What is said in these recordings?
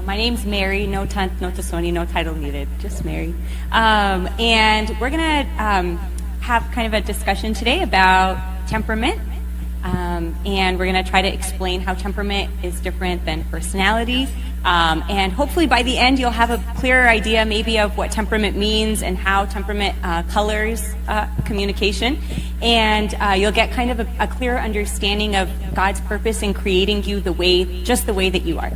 My name's Mary, no Tasony, no title needed, just Mary. And we're going to have kind of a discussion today about temperament. And we're going to try to explain how temperament is different than personality. And hopefully by the end you'll have a clearer idea maybe of what temperament means and how temperament colors communication. And you'll get kind of a clearer understanding of God's purpose in creating you just the way that you are.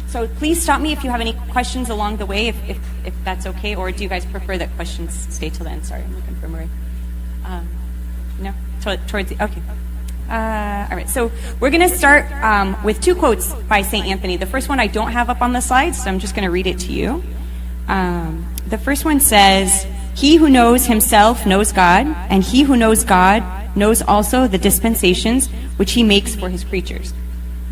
So please stop me if you have any questions along the way, if that's okay, or do you guys prefer that questions stay till the end? Sorry, I'm looking for Marie. No? Towards the, okay. All right, so we're going to start with two quotes by St. Anthony. The first one I don't have up on the slides, so I'm just going to read it to you. The first one says, "He who knows himself knows God, and he who knows God knows also the dispensations which he makes for his creatures."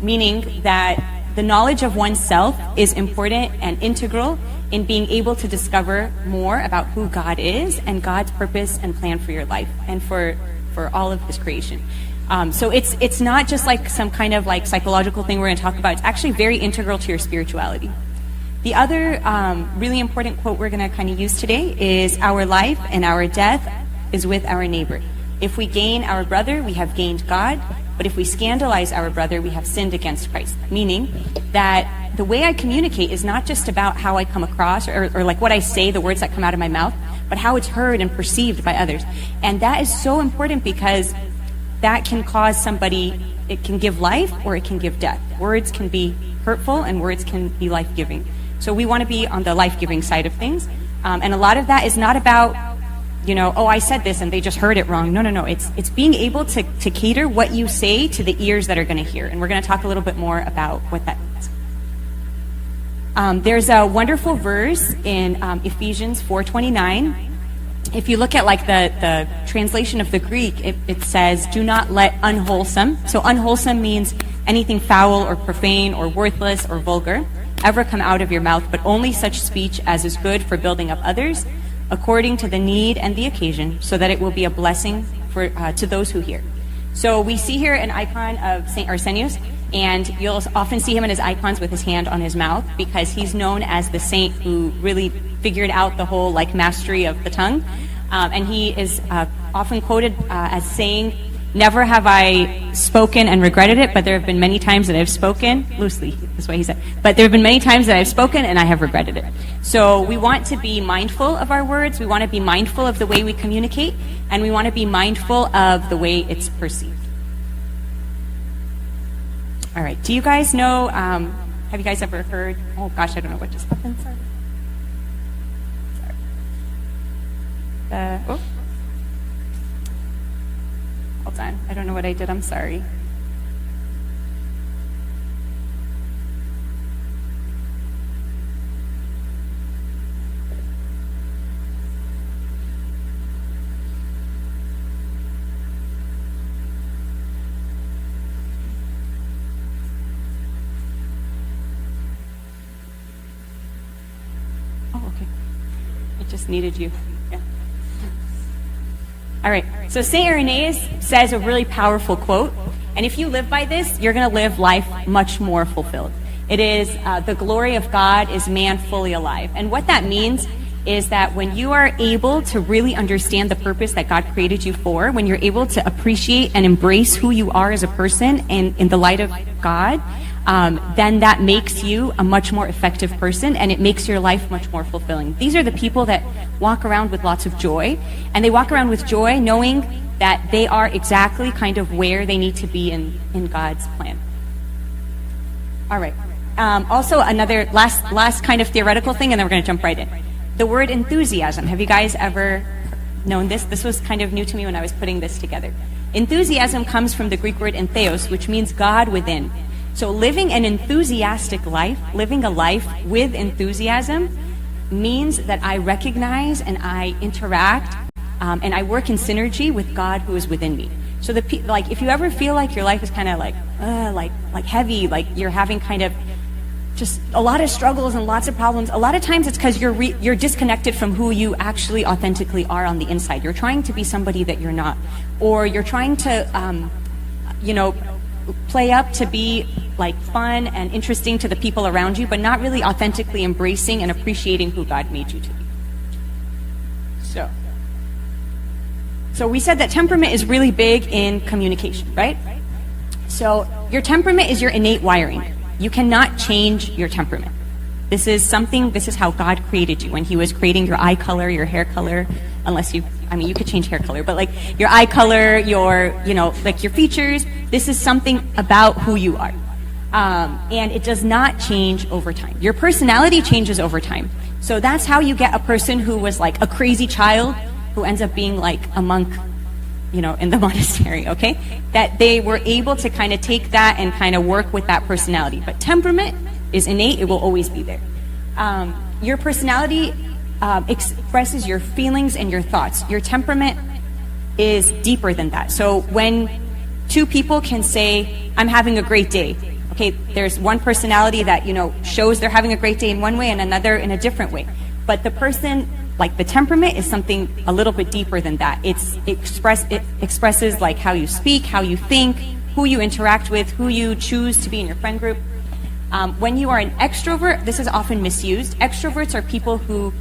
Meaning that the knowledge of oneself is important and integral in being able to discover more about who God is and God's purpose and plan for your life and for all of his creation. So it's not just like some kind of like psychological thing we're going to talk about. It's actually very integral to your spirituality. The other really important quote we're going to kind of use today is, "Our life and our death is with our neighbor. If we gain our brother, we have gained God. But if we scandalize our brother, we have sinned against Christ." Meaning that the way I communicate is not just about how I come across or like what I say, the words that come out of my mouth, but how it's heard and perceived by others. And that is so important because that can cause somebody, it can give life or it can give death. Words can be hurtful and words can be life-giving. So we want to be on the life-giving side of things. And a lot of that is not about, oh, I said this and they just heard it wrong. No. It's being able to cater what you say to the ears that are going to hear. And we're going to talk a little bit more about what that means. There's a wonderful verse in Ephesians 4:29. If you look at like the translation of the Greek, it says, "Do not let unwholesome," so unwholesome means anything foul or profane or worthless or vulgar, "ever come out of your mouth, but only such speech as is good for building up others, according to the need and the occasion, so that it will be a blessing to those who hear." So we see here an icon of St. Arsenius, and you'll often see him in his icons with his hand on his mouth because he's known as the saint who really figured out the whole like mastery of the tongue. And he is often quoted as saying, "Never have I spoken and regretted it, but there have been many times that I've spoken," loosely, that's what he said, "but there have been many times that I've spoken and I have regretted it." So we want to be mindful of our words, we want to be mindful of the way we communicate, and we want to be mindful of the way it's perceived. All right, do you guys know, have you guys ever heard, oh gosh, I don't know what just happened, sorry. Hold on, I don't know what I did, I'm sorry. Oh, okay. It just needed you. Yeah. All right, so St. Irenaeus says a really powerful quote, and if you live by this, you're going to live life much more fulfilled. It is, "The glory of God is man fully alive." And what that means is that when you are able to really understand the purpose that God created you for, when you're able to appreciate and embrace who you are as a person and in the light of God, then that makes you a much more effective person, and it makes your life much more fulfilling. These are the people that walk around with lots of joy, and they walk around with joy knowing that they are exactly kind of where they need to be in God's plan. All right. Also, another last kind of theoretical thing, and then we're going to jump right in. The word enthusiasm. Have you guys ever known this? This was kind of new to me when I was putting this together. Enthusiasm comes from the Greek word entheos, which means God within. So living an enthusiastic life, living a life with enthusiasm, means that I recognize and I interact and I work in synergy with God who is within me. So like if you ever feel like your life is kind of like heavy, like you're having kind of just a lot of struggles and lots of problems, a lot of times it's because you're disconnected from who you actually authentically are on the inside. You're trying to be somebody that you're not, or you're trying to play up to be like fun and interesting to the people around you, but not really authentically embracing and appreciating who God made you to be. So we said that temperament is really big in communication, right? So your temperament is your innate wiring. You cannot change your temperament. This is how God created you when he was creating your eye color, your hair color, you could change hair color, but like your eye color, like your features, this is something about who you are. And it does not change over time. Your personality changes over time. So that's how you get a person who was like a crazy child who ends up being like a monk, in the monastery, okay? That they were able to kind of take that and kind of work with that personality. But temperament is innate, it will always be there. Your personality expresses your feelings and your thoughts. Your temperament is deeper than that. So when two people can say, I'm having a great day, okay, there's one personality that, shows they're having a great day in one way and another in a different way. But the person, like the temperament, is something a little bit deeper than that. It expresses like how you speak, how you think, who you interact with, who you choose to be in your friend group. When you are an extrovert, this is often misused. Extroverts are people who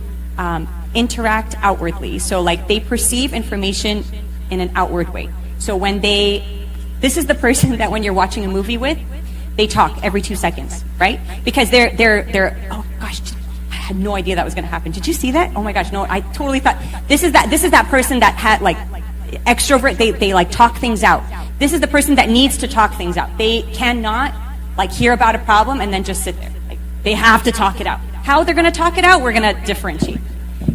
interact outwardly. So like they perceive information in an outward way. So this is the person that when you're watching a movie with, they talk every 2 seconds, right? Because they're oh gosh, I had no idea that was going to happen. Did you see that? Oh my gosh, no, I totally thought this is that person that had like extrovert, they like talk things out. This is the person that needs to talk things out. They cannot like hear about a problem and then just sit there. Like they have to talk it out. How they're going to talk it out, we're going to differentiate.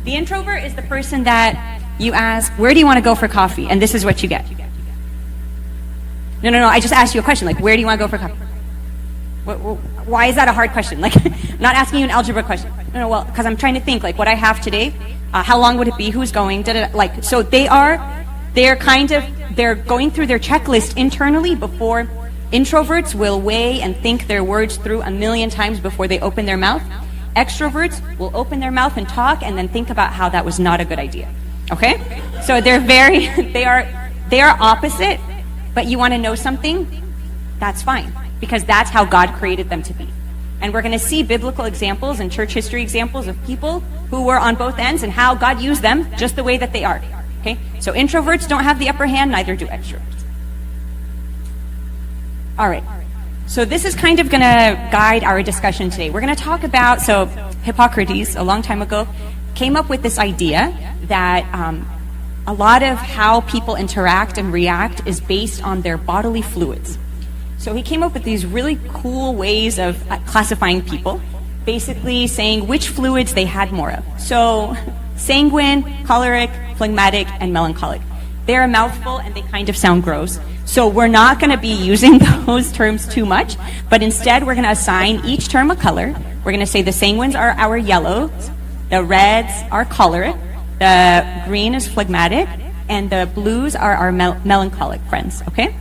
The introvert is the person that you ask, where do you want to go for coffee? And this is what you get. No, I just asked you a question, like, where do you want to go for coffee? Why is that a hard question? Like, I'm not asking you an algebra question. No, well, because I'm trying to think, like, what I have today, how long would it be, who's going, like, so they're going through their checklist internally before. Introverts will weigh and think their words through 1,000,000 times before they open their mouth. Extroverts will open their mouth and talk and then think about how that was not a good idea. Okay? So they are opposite, but you want to know something? That's fine, because that's how God created them to be. And we're going to see biblical examples and church history examples of people who were on both ends and how God used them just the way that they are. Okay? So introverts don't have the upper hand, neither do extroverts. All right. So this is kind of going to guide our discussion today. We're going to talk about, Hippocrates, a long time ago, came up with this idea that a lot of how people interact and react is based on their bodily fluids. So he came up with these really cool ways of classifying people, basically saying which fluids they had more of. So sanguine, choleric, phlegmatic, and melancholic. They're a mouthful and they kind of sound gross. So we're not going to be using those terms too much, but instead we're going to assign each term a color. We're going to say the sanguines are our yellows, the reds are choleric, the green is phlegmatic, and the blues are our melancholic friends, okay?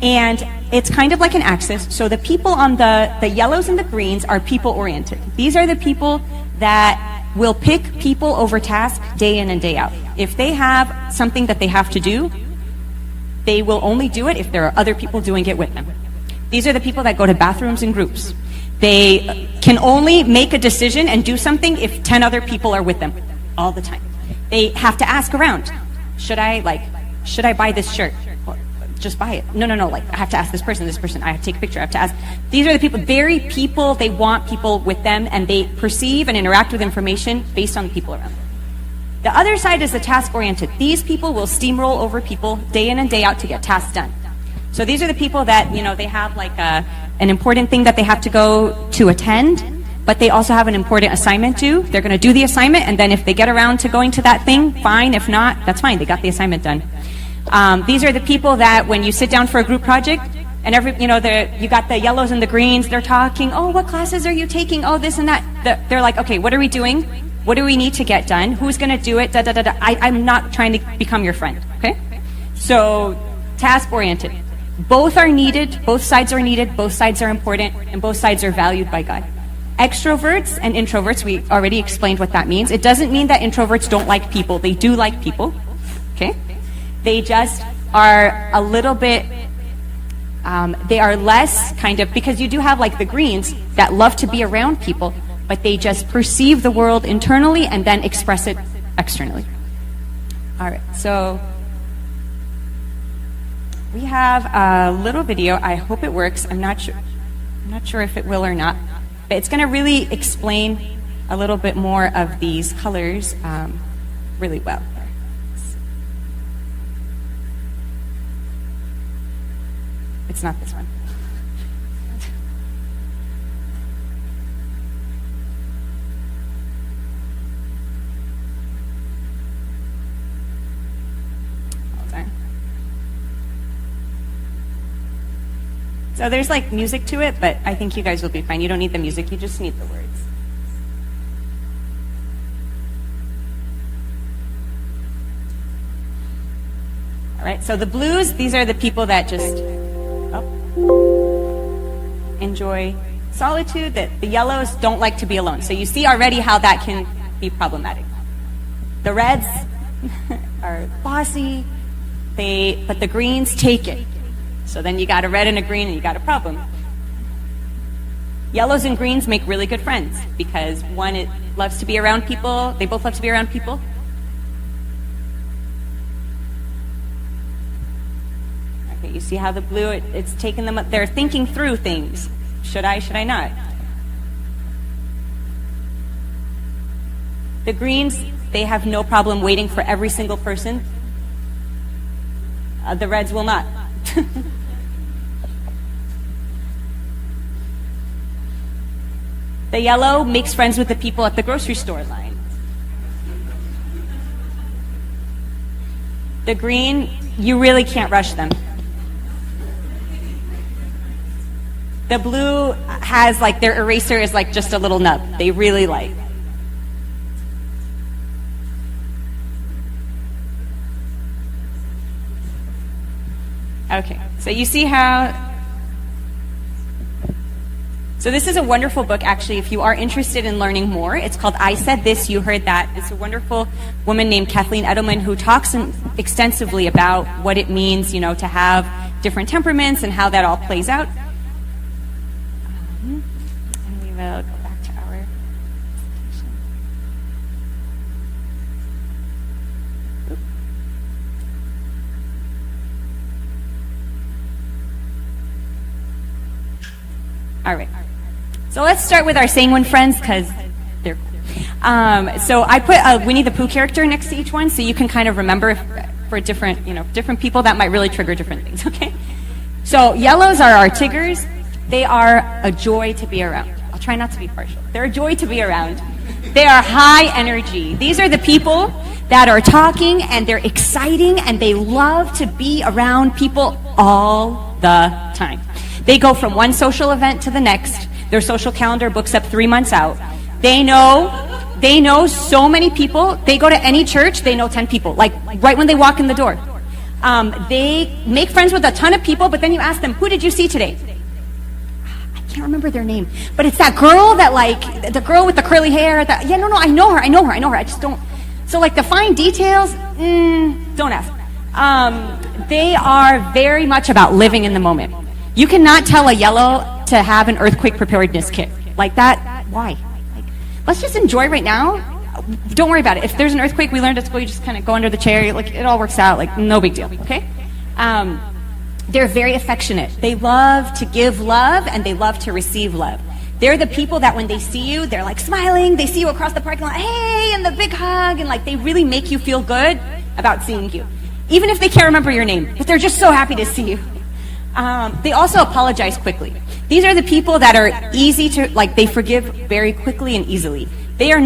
And it's kind of like an axis. So the people on the yellows and the greens are people-oriented. These are the people that will pick people over task day in and day out. If they have something that they have to do, they will only do it if there are other people doing it with them. These are the people that go to bathrooms in groups. They can only make a decision and do something if 10 other people are with them all the time. They have to ask around. Should I buy this shirt? Well, just buy it. No, like I have to ask this person, I have to take a picture, I have to ask. These are the people, they want people with them, and they perceive and interact with information based on the people around them. The other side is the task-oriented. These people will steamroll over people day in and day out to get tasks done. So these are the people that, they have like an important thing that they have to go to attend, but they also have an important assignment due. They're going to do the assignment, and then if they get around to going to that thing, fine. If not, that's fine. They got the assignment done. These are the people that when you sit down for a group project, and you got the yellows and the greens, they're talking, oh, what classes are you taking? Oh, this and that. They're like, okay, what are we doing? What do we need to get done? Who's going to do it? I'm not trying to become your friend, okay? So, task-oriented. Both are needed, both sides are needed, both sides are important, and both sides are valued by God. Extroverts and introverts, we already explained what that means. It doesn't mean that introverts don't like people. They do like people, okay? They just are a little bit They are less kind of, because you do have like the greens that love to be around people, but they just perceive the world internally and then express it externally. All right, so we have a little video. I hope it works. I'm not sure if it will or not, but it's going to really explain a little bit more of these colors really well. It's not this one. Hold on. So there's like music to it, but I think you guys will be fine. You don't need the music, you just need the words. All right, so the blues, these are the people that just enjoy solitude. That the yellows don't like to be alone. So you see already how that can be problematic. The reds are bossy, but the greens take it. So then you got a red and a green and you got a problem. Yellows and greens make really good friends because one, it loves to be around people. They both love to be around people. Okay, you see how the blue, it's taking them up. They're thinking through things. Should I not? The greens, they have no problem waiting for every single person. The reds will not. The yellow makes friends with the people at the grocery store line. The green, you really can't rush them. The blue has like their eraser is like just a little nub. They really like. Okay, so you see how. So this is a wonderful book, actually, if you are interested in learning more. It's called I Said This, You Heard That. It's a wonderful woman named Kathleen Edelman who talks extensively about what it means, to have different temperaments and how that all plays out. And we will go back to our presentation. All right. So let's start with our sanguine friends because they're cool. So I put a Winnie the Pooh character next to each one so you can kind of remember for different, different people that might really trigger different things, okay? So yellows are our Tiggers. They are a joy to be around. I'll try not to be partial. They're a joy to be around. They are high energy. These are the people that are talking and they're exciting and they love to be around people all the time. They go from one social event to the next. Their social calendar books up 3 months out. They know so many people. They go to any church, they know 10 people, like right when they walk in the door. They make friends with a ton of people, but then you ask them, who did you see today? I can't remember their name, but it's that girl that the girl with the curly hair. I know her. I just don't. So like the fine details, don't ask. They are very much about living in the moment. You cannot tell a yellow to have an earthquake preparedness kit. Like that, why? Let's just enjoy right now. Don't worry about it. If there's an earthquake, we learned at school, you just kind of go under the chair. It all works out. No big deal, okay? They're very affectionate. They love to give love, and they love to receive love. They're the people that when they see you, they're like smiling. They see you across the parking lot, hey, and the big hug, and they really make you feel good about seeing you. Even if they can't remember your name, but they're just so happy to see you. They also apologize quickly. These are the people that are easy to, they forgive very quickly and easily. These are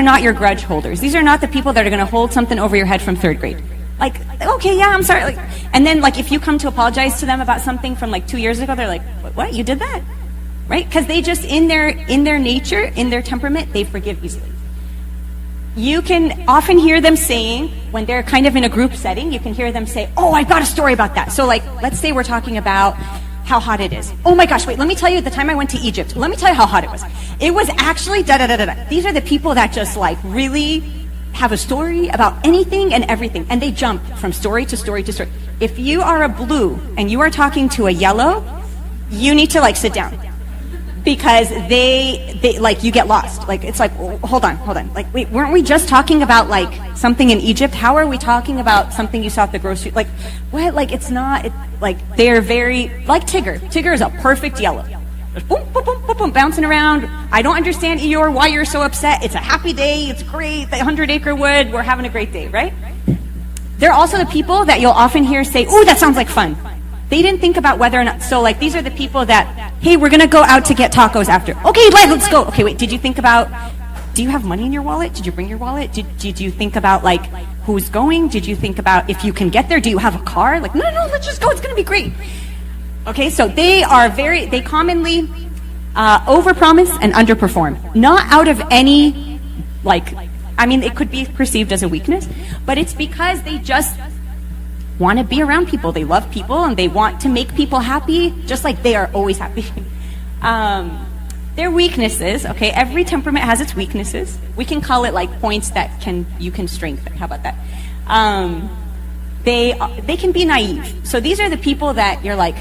not your grudge holders. These are not the people that are going to hold something over your head from 3rd grade. Okay, yeah, I'm sorry. And then, if you come to apologize to them about something from 2 years ago, they're like, what? You did that? Right? Because they just, in their nature, in their temperament, they forgive easily. You can often hear them saying, when they're kind of in a group setting, you can hear them say, oh, I've got a story about that. So let's say we're talking about how hot it is. Oh my gosh, wait, let me tell you the time I went to Egypt. Let me tell you how hot it was. It was actually da-da-da-da-da. These are the people that just really have a story about anything and everything, and they jump from story to story to story. If you are a blue and you are talking to a yellow, you need to like sit down, because they like, you get lost. Like, it's like, oh, hold on. Like, wait, weren't we just talking about like something in Egypt? How are we talking about something you saw at the grocery? Like, what? Like, it's not, like, they're very, like Tigger. Tigger is a perfect yellow. Just boom, boom, boom, boom, boom, bouncing around. I don't understand, Eeyore, why you're so upset. It's a happy day. It's great. The 100-acre wood. We're having a great day, right? They're also the people that you'll often hear say, ooh, that sounds like fun. They didn't think about whether or not, so like, these are the people that, hey, we're going to go out to get tacos after. Okay, let's go. Okay, wait, did you think about, do you have money in your wallet? Did you bring your wallet? Did you think about like, who's going? Did you think about if you can get there? Do you have a car? Like, no, let's just go. It's going to be great. Okay, so they commonly overpromise and underperform. Not out of any, like, I mean, it could be perceived as a weakness, but it's because they just want to be around people. They love people and they want to make people happy, just like they are always happy. Their weaknesses, okay, every temperament has its weaknesses. We can call it like points that you can strengthen. How about that? They can be naive. So these are the people that you're like,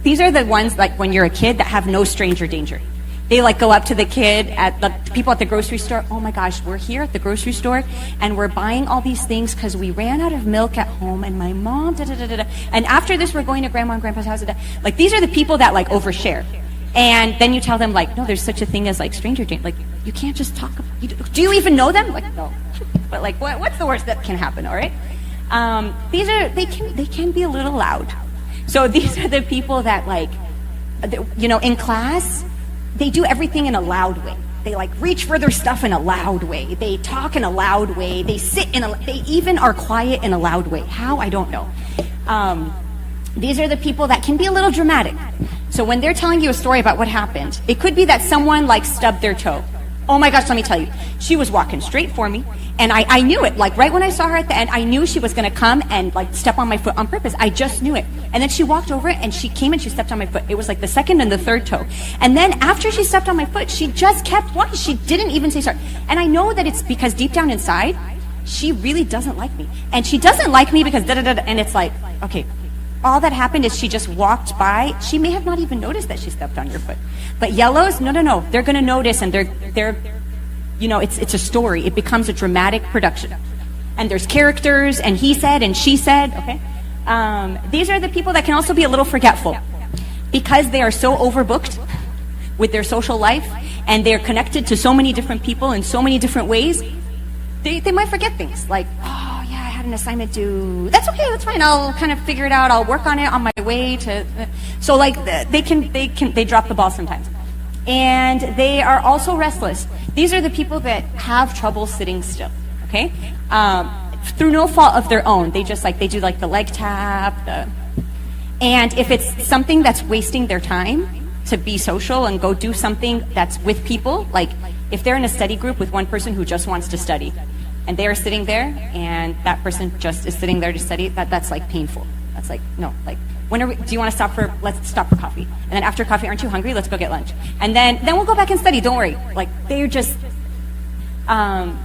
these are the ones like when you're a kid that have no stranger danger. They like go up to the kid at the people at the grocery store. Oh my gosh, we're here at the grocery store and we're buying all these things because we ran out of milk at home and my mom and after this we're going to grandma and grandpa's house. Like, these are the people that like overshare. And then you tell them like, no, there's such a thing as like stranger danger. Like, you can't just talk about, do you even know them? Like, no. But like, what's the worst that can happen? All right. They can be a little loud. So these are the people that like, in class, they do everything in a loud way. They like reach for their stuff in a loud way. They talk in a loud way. They they even are quiet in a loud way. How? I don't know. These are the people that can be a little dramatic. So when they're telling you a story about what happened, it could be that someone like stubbed their toe. Oh my gosh, let me tell you. She was walking straight for me, and I knew it. Like, right when I saw her at the end, I knew she was going to come and like step on my foot on purpose. I just knew it. And then she walked over and she came and she stepped on my foot. It was like the second and the third toe. And then after she stepped on my foot, she just kept walking. She didn't even say sorry. And I know that it's because deep down inside, she really doesn't like me. And she doesn't like me because da-da-da-da. And it's like, okay, all that happened is she just walked by. She may have not even noticed that she stepped on your foot. But yellows, no. They're going to notice, and they're it's a story. It becomes a dramatic production. And there's characters, and he said, and she said, okay? These are the people that can also be a little forgetful because they are so overbooked with their social life, and they're connected to so many different people in so many different ways. They might forget things like, oh yeah, I had an assignment due. That's okay, that's fine. I'll kind of figure it out. I'll work on it on my way to. So like they drop the ball sometimes, and they are also restless. These are the people that have trouble sitting still. Okay. Through no fault of their own. They just they do like the leg tap. And if it's something that's wasting their time to be social and go do something that's with people, like if they're in a study group with one person who just wants to study and they are sitting there and that person just is sitting there to study, that's like painful. That's like, no, like, do you want to let's stop for coffee. And then after coffee, aren't you hungry? Let's go get lunch. And then we'll go back and study. Don't worry. Like, they're just, and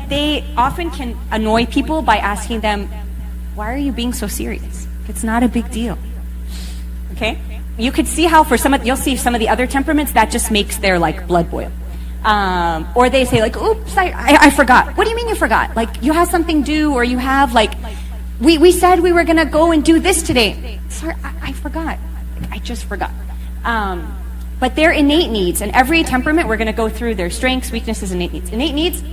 they often can annoy people by asking them, why are you being so serious? It's not a big deal. Okay? You could see how you'll see some of the other temperaments, that just makes their like blood boil. Or they say like, oops, I forgot. What do you mean you forgot? Like, you have something due, or you have like, we said we were going to go and do this today. Sorry, I forgot. I just forgot. But their innate needs, and every temperament, we're going to go through their strengths, weaknesses, innate needs. Innate needs,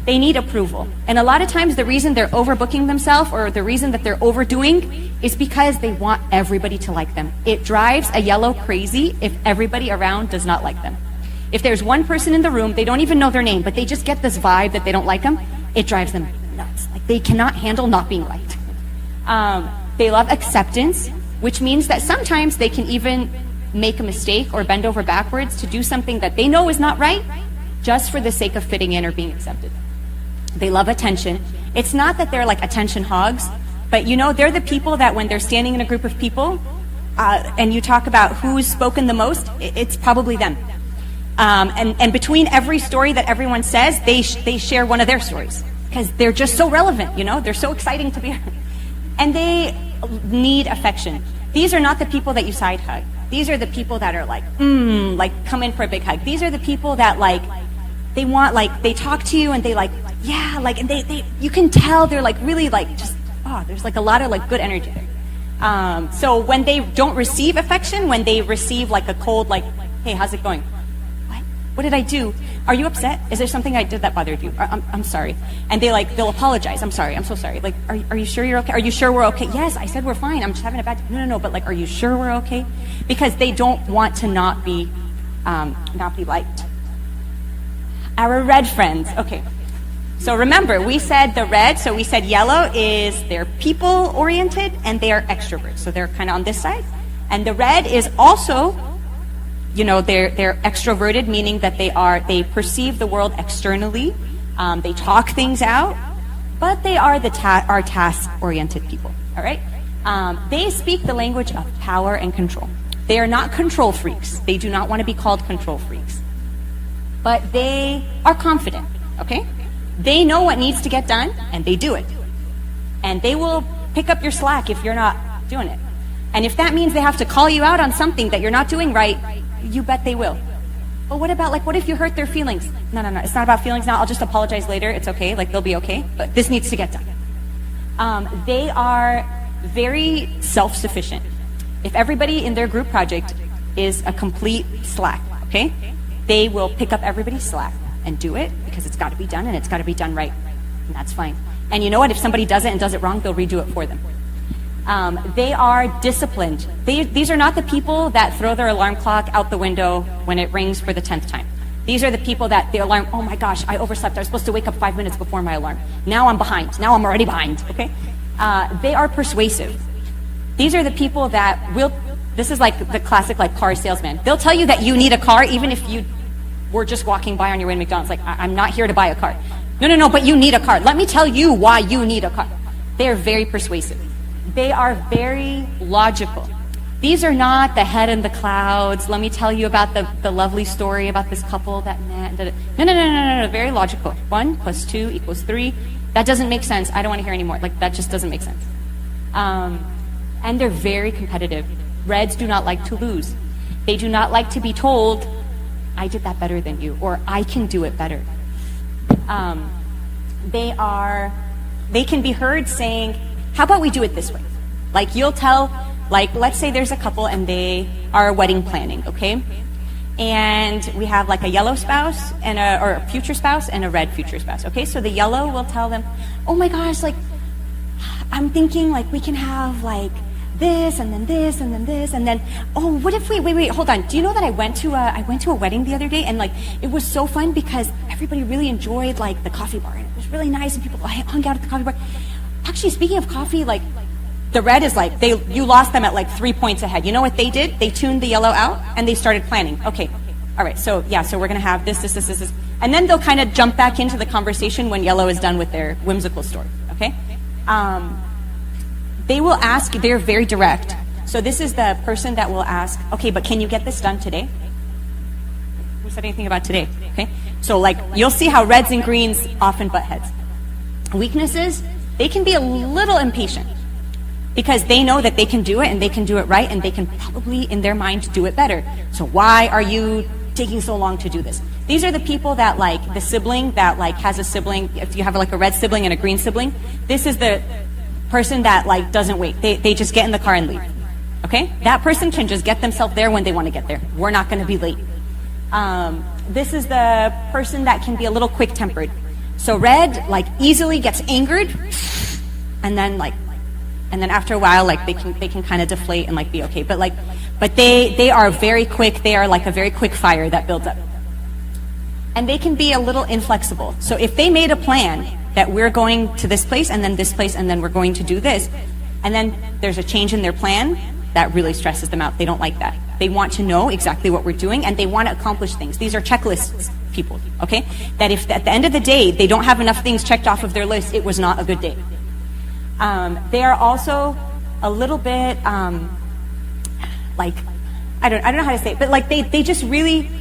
they need approval. And a lot of times the reason they're overbooking themselves, or the reason that they're overdoing, is because they want everybody to like them. It drives a yellow crazy if everybody around does not like them. If there's one person in the room, they don't even know their name, but they just get this vibe that they don't like them, it drives them nuts. Like, they cannot handle not being liked. They love acceptance, which means that sometimes they can even make a mistake or bend over backwards to do something that they know is not right, just for the sake of fitting in or being accepted. They love attention. It's not that they're like attention hogs, but they're the people that when they're standing in a group of people, and you talk about who's spoken the most, it's probably them. And between every story that everyone says, they share one of their stories because they're just so relevant, you know? They're so exciting to be. And they need affection. These are not the people that you side hug. These are the people that are like, come in for a big hug. These are the people that like, they want, like, they talk to you and they like, yeah, like, and they you can tell they're like really like just, there's like a lot of like good energy. So when they don't receive affection, when they receive like a cold, like, hey, how's it going? What did I do? Are you upset? Is there something I did that bothered you? I'm sorry. And they'll apologize. I'm sorry. I'm so sorry. Like, are you sure you're okay? Are you sure we're okay? Yes, I said we're fine. I'm just having a bad day. No, but like, are you sure we're okay? Because they don't want to not be liked. Our red friends. Okay. So remember, we said the red, so we said yellow is they're people-oriented and they are extroverts. So they're kind of on this side. And the red is also, you know, they're extroverted, meaning that they perceive the world externally. They talk things out, but they are are task-oriented people. All right. They speak the language of power and control. They are not control freaks. They do not want to be called control freaks, but they are confident. Okay. They know what needs to get done, and they do it. And they will pick up your slack if you're not doing it. And if that means they have to call you out on something that you're not doing right, you bet they will. But what about, like, what if you hurt their feelings? No, it's not about feelings now. I'll just apologize later. It's okay. Like, they'll be okay. But this needs to get done. They are very self-sufficient. If everybody in their group project is a complete slack, okay, they will pick up everybody's slack and do it because it's got to be done and it's got to be done right. And that's fine. And you know what? If somebody does it and does it wrong, they'll redo it for them. They are disciplined. These are not the people that throw their alarm clock out the window when it rings for the 10th time. These are the people that the alarm, oh my gosh, I overslept. I was supposed to wake up 5 minutes before my alarm. Now I'm behind. Now I'm already behind, okay? They are persuasive. These are the people that this is like the classic like car salesman. They'll tell you that you need a car even if you were just walking by on your way to McDonald's. Like, I'm not here to buy a car. No, but you need a car. Let me tell you why you need a car. They are very persuasive. They are very logical. These are not the head in the clouds. Let me tell you about the lovely story about this couple that met. No. Very logical. 1 + 2 = 3. That doesn't make sense. I don't want to hear anymore. Like, that just doesn't make sense. And they're very competitive. Reds do not like to lose. They do not like to be told, I did that better than you, or I can do it better. They can be heard saying, how about we do it this way? Like, you'll tell, like, let's say there's a couple and they are wedding planning, okay? And we have like a yellow spouse or a future spouse and a red future spouse, okay? So the yellow will tell them, oh my gosh, like, I'm thinking like we can have like this and then this and then this and then, oh, what if wait, hold on. Do you know that I went to a wedding the other day and like it was so fun because everybody really enjoyed like the coffee bar and it was really nice and people hung out at the coffee bar. Actually, speaking of coffee, like the red is like you lost them at like 3 points ahead. You know what they did? They tuned the yellow out and they started planning. Okay, all right, so we're gonna have this, and then they'll kind of jump back into the conversation when yellow is done with their whimsical story. Okay. They will ask, they're very direct. So this is the person that will ask, okay, but can you get this done today? Who said anything about today? Okay. So like, you'll see how reds and greens often butt heads. Weaknesses, they can be a little impatient because they know that they can do it and they can do it right and they can probably in their mind do it better. So why are you taking so long to do this? These are the people that like the sibling that like has a sibling, if you have like a red sibling and a green sibling, this is the person that like doesn't wait. They just get in the car and leave. Okay? That person can just get themselves there when they want to get there. We're not going to be late. This is the person that can be a little quick-tempered. So red like easily gets angered and then after a while like they can kind of deflate and like be okay. But they are very quick. They are like a very quick fire that builds up. And they can be a little inflexible. So if they made a plan that we're going to this place and then this place and then we're going to do this, and then there's a change in their plan, that really stresses them out. They don't like that. They want to know exactly what we're doing and they want to accomplish things. These are checklist people, okay? That if at the end of the day they don't have enough things checked off of their list, it was not a good day. They are also a little bit like, I don't know how to say it, but like they just really,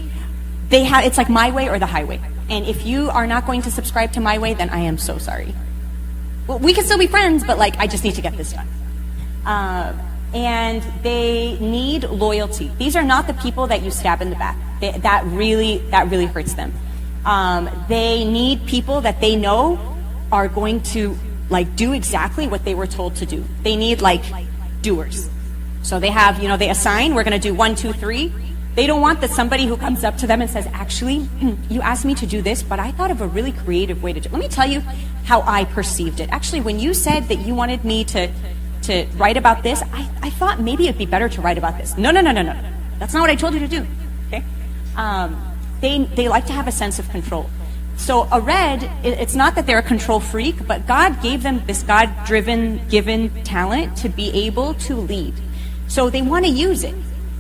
it's like my way or the highway. And if you are not going to subscribe to my way, then I am so sorry. Well, we can still be friends, but like, I just need to get this done. And they need loyalty. These are not the people that you stab in the back. That really hurts them. They need people that they know are going to like do exactly what they were told to do. They need like doers. So they have, they assign, we're going to do 1, 2, 3. They don't want somebody who comes up to them and says, actually, you asked me to do this, but I thought of a really creative way to do it. Let me tell you how I perceived it. Actually, when you said that you wanted me to write about this, I thought maybe it'd be better to write about this. No. That's not what I told you to do. Okay? They like to have a sense of control. So a red, it's not that they're a control freak, but God gave them this God-driven, given talent to be able to lead. So they want to use it.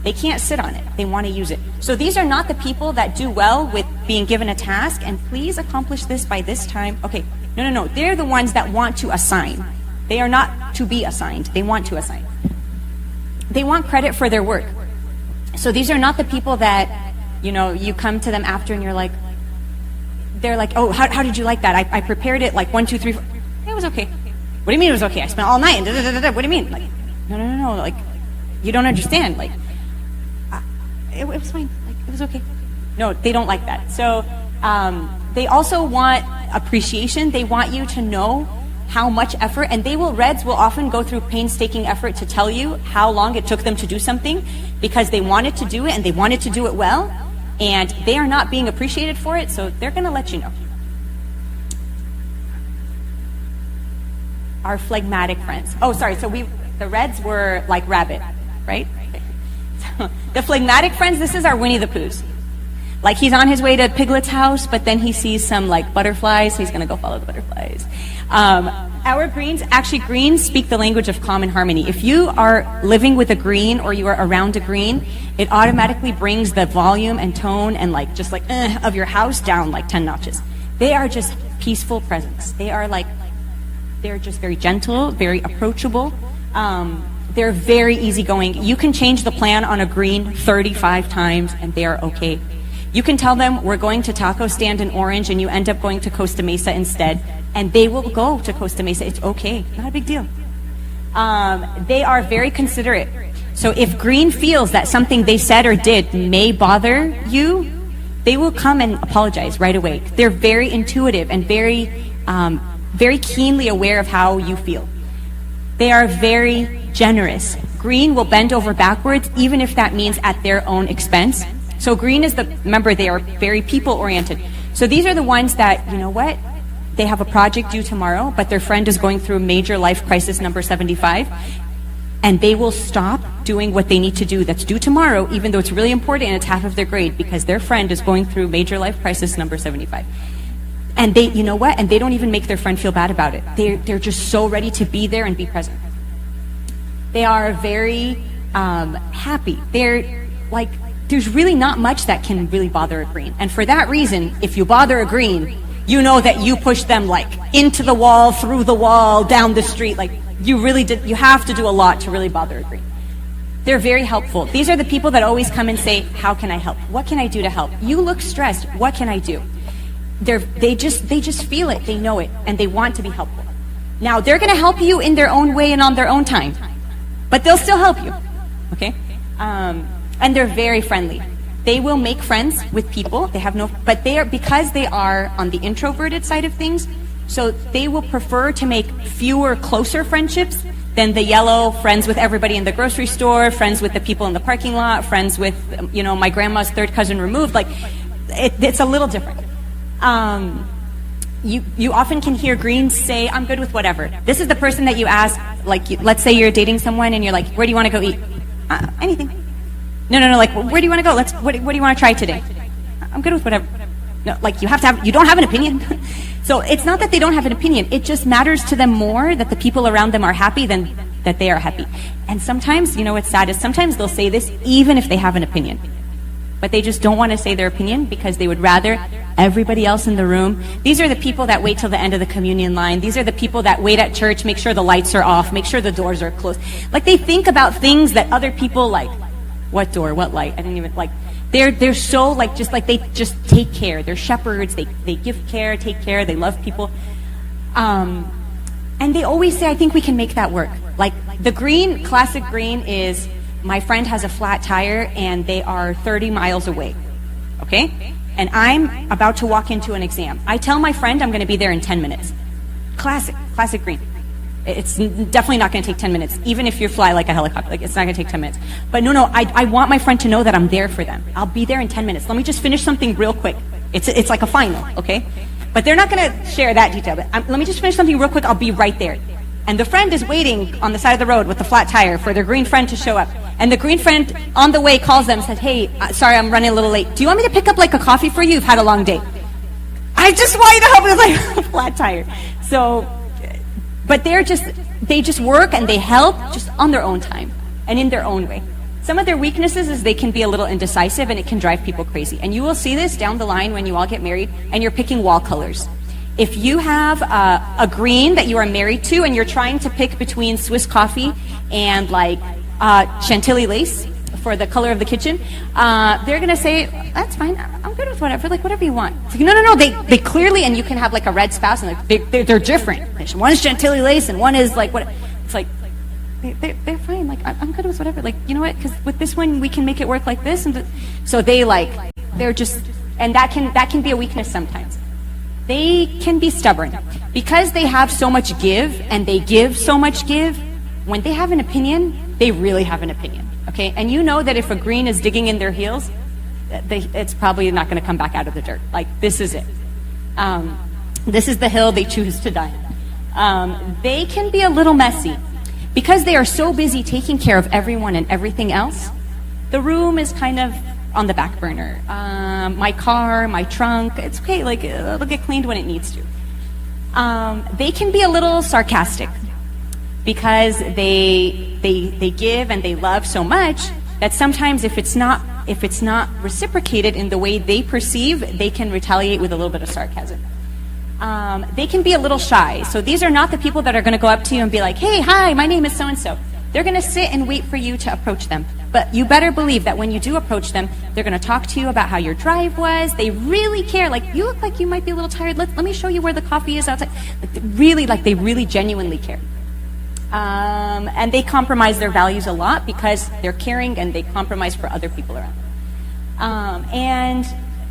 They can't sit on it. They want to use it. So these are not the people that do well with being given a task and please accomplish this by this time. Okay, no. They're the ones that want to assign. They are not to be assigned. They want to assign. They want credit for their work. So these are not the people that, you come to them after and you're like, they're like, oh, how did you like that? I prepared it like 1, 2, 3, 4. It was okay. What do you mean it was okay? I spent all night and da-da-da-da-da. What do you mean? Like, no. Like, you don't understand. Like, it was fine. Like, it was okay. No, they don't like that. So they also want appreciation. They want you to know how much effort, and reds will often go through painstaking effort to tell you how long it took them to do something because they wanted to do it and they wanted to do it well, and they are not being appreciated for it, so they're going to let you know. Our phlegmatic friends. Oh, sorry. So the reds were like rabbit, right? So the phlegmatic friends, this is our Winnie the Poohs. Like he's on his way to Piglet's house, but then he sees some like butterflies, so he's going to go follow the butterflies. Our greens speak the language of calm and harmony. If you are living with a green or you are around a green, it automatically brings the volume and tone and of your house down like 10 notches. They are just peaceful presence. They're just very gentle, very approachable. They're very easygoing. You can change the plan on a green 35 times and they are okay. You can tell them we're going to taco stand in Orange and you end up going to Costa Mesa instead, and they will go to Costa Mesa. It's okay. Not a big deal. They are very considerate. So if green feels that something they said or did may bother you, they will come and apologize right away. They're very intuitive and very keenly aware of how you feel. They are very generous. Green will bend over backwards, even if that means at their own expense. So green is remember, they are very people-oriented. So these are the ones that, they have a project due tomorrow, but their friend is going through major life crisis number 75, and they will stop doing what they need to do that's due tomorrow, even though it's really important and it's half of their grade, because their friend is going through major life crisis number 75. And they, and they don't even make their friend feel bad about it. They're just so ready to be there and be present. They are very happy. They're like, there's really not much that can really bother a green. And for that reason, if you bother a green, you know that you push them like into the wall, through the wall, down the street. Like you have to do a lot to really bother a green. They're very helpful. These are the people that always come and say, how can I help? What can I do to help? You look stressed. What can I do? They just feel it. They know it. And they want to be helpful. Now, they're going to help you in their own way and on their own time. But they'll still help you. Okay? And they're very friendly. They will make friends with people. But because they are on the introverted side of things, so they will prefer to make fewer, closer friendships than the yellow friends with everybody in the grocery store, friends with the people in the parking lot, friends with, my grandma's third cousin removed. Like, it's a little different. You often can hear greens say, I'm good with whatever. This is the person that you ask, let's say you're dating someone and you're like, where do you want to go eat? Anything. No, like, where do you want to go? What do you want to try today? I'm good with whatever. No, like, you don't have an opinion. So it's not that they don't have an opinion. It just matters to them more that the people around them are happy than that they are happy. And sometimes, what's sad is sometimes they'll say this even if they have an opinion. But they just don't want to say their opinion because they would rather everybody else in the room. These are the people that wait till the end of the communion line. These are the people that wait at church, make sure the lights are off, make sure the doors are closed. Like, they think about things that other people like. What door? What light? I didn't even, They're so like, just like, they just take care. They're shepherds. They give care, take care. They love people. And they always say, I think we can make that work. Like, the green, classic green is, my friend has a flat tire and they are 30 miles away. Okay? And I'm about to walk into an exam. I tell my friend I'm going to be there in 10 minutes. Classic green. It's definitely not going to take 10 minutes, even if you fly like a helicopter. Like, it's not going to take 10 minutes. But no, I want my friend to know that I'm there for them. I'll be there in 10 minutes. Let me just finish something real quick. It's like a final, okay? But they're not going to share that detail. But let me just finish something real quick. I'll be right there. And the friend is waiting on the side of the road with the flat tire for their green friend to show up. And the green friend on the way calls them and says, hey, sorry, I'm running a little late. Do you want me to pick up like a coffee for you? You've had a long day. I just want you to help with like a flat tire. So, but they just work and they help just on their own time and in their own way. Some of their weaknesses is they can be a little indecisive and it can drive people crazy. And you will see this down the line when you all get married and you're picking wall colors. If you have a green that you are married to and you're trying to pick between Swiss coffee and like Chantilly lace for the color of the kitchen, they're going to say, that's fine, I'm good with whatever, like whatever you want. It's like, no, they clearly, and you can have like a red spouse and they're different. One is Chantilly lace and one is like what, it's like, they're fine, like I'm good with whatever, like, you know what, because with this one we can make it work like this. And so they're just, and that can be a weakness sometimes. They can be stubborn. Because they have so much give and they give so much give, when they have an opinion, they really have an opinion, okay? And you know that if a green is digging in their heels, it's probably not going to come back out of the dirt. Like, this is it. This is the hill they choose to die on. They can be a little messy. Because they are so busy taking care of everyone and everything else, the room is kind of on the back burner. My car, my trunk, it's okay, like it'll get cleaned when it needs to. They can be a little sarcastic because they give and they love so much that sometimes if it's not reciprocated in the way they perceive, they can retaliate with a little bit of sarcasm. They can be a little shy. So these are not the people that are going to go up to you and be like, hey, hi, my name is so-and-so. They're going to sit and wait for you to approach them. But you better believe that when you do approach them, they're going to talk to you about how your drive was. They really care. Like, you look like you might be a little tired. Let me show you where the coffee is outside. They really genuinely care. And they compromise their values a lot because they're caring and they compromise for other people around them. And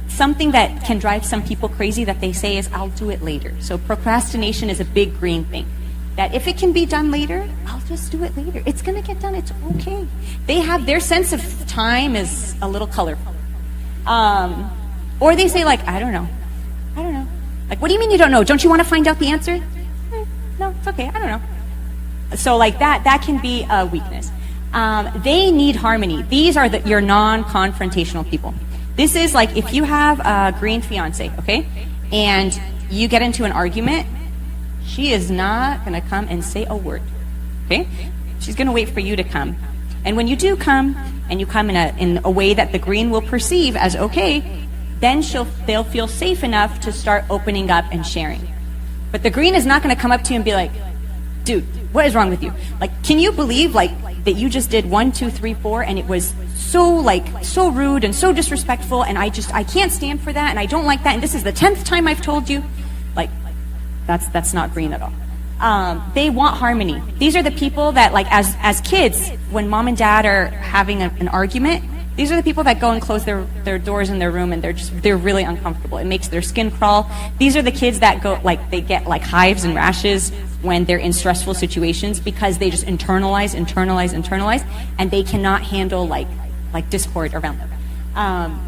something that can drive some people crazy that they say is, I'll do it later. So procrastination is a big green thing. That if it can be done later, I'll just do it later. It's going to get done. It's okay. They have their sense of time is a little colorful. Or they say like, I don't know. Like, what do you mean you don't know? Don't you want to find out the answer? No, it's okay. I don't know. So like that can be a weakness. They need harmony. These are your non-confrontational people. This is like if you have a green fiance, okay, and you get into an argument, she is not going to come and say a word, okay? She's going to wait for you to come. And when you do come, and you come in a way that the green will perceive as okay, then they'll feel safe enough to start opening up and sharing. But the green is not going to come up to you and be like, dude, what is wrong with you? Like, can you believe like that you just did 1, 2, 3, 4, and it was so rude and so disrespectful, and I can't stand for that, and I don't like that, and this is the 10th time I've told you. Like, that's not green at all. They want harmony. These are the people that, like, as kids, when mom and dad are having an argument, these are the people that go and close their doors in their room, and they're really uncomfortable. It makes their skin crawl. These are the kids that go, like, they get like hives and rashes when they're in stressful situations because they just internalize, and they cannot handle like discord around them.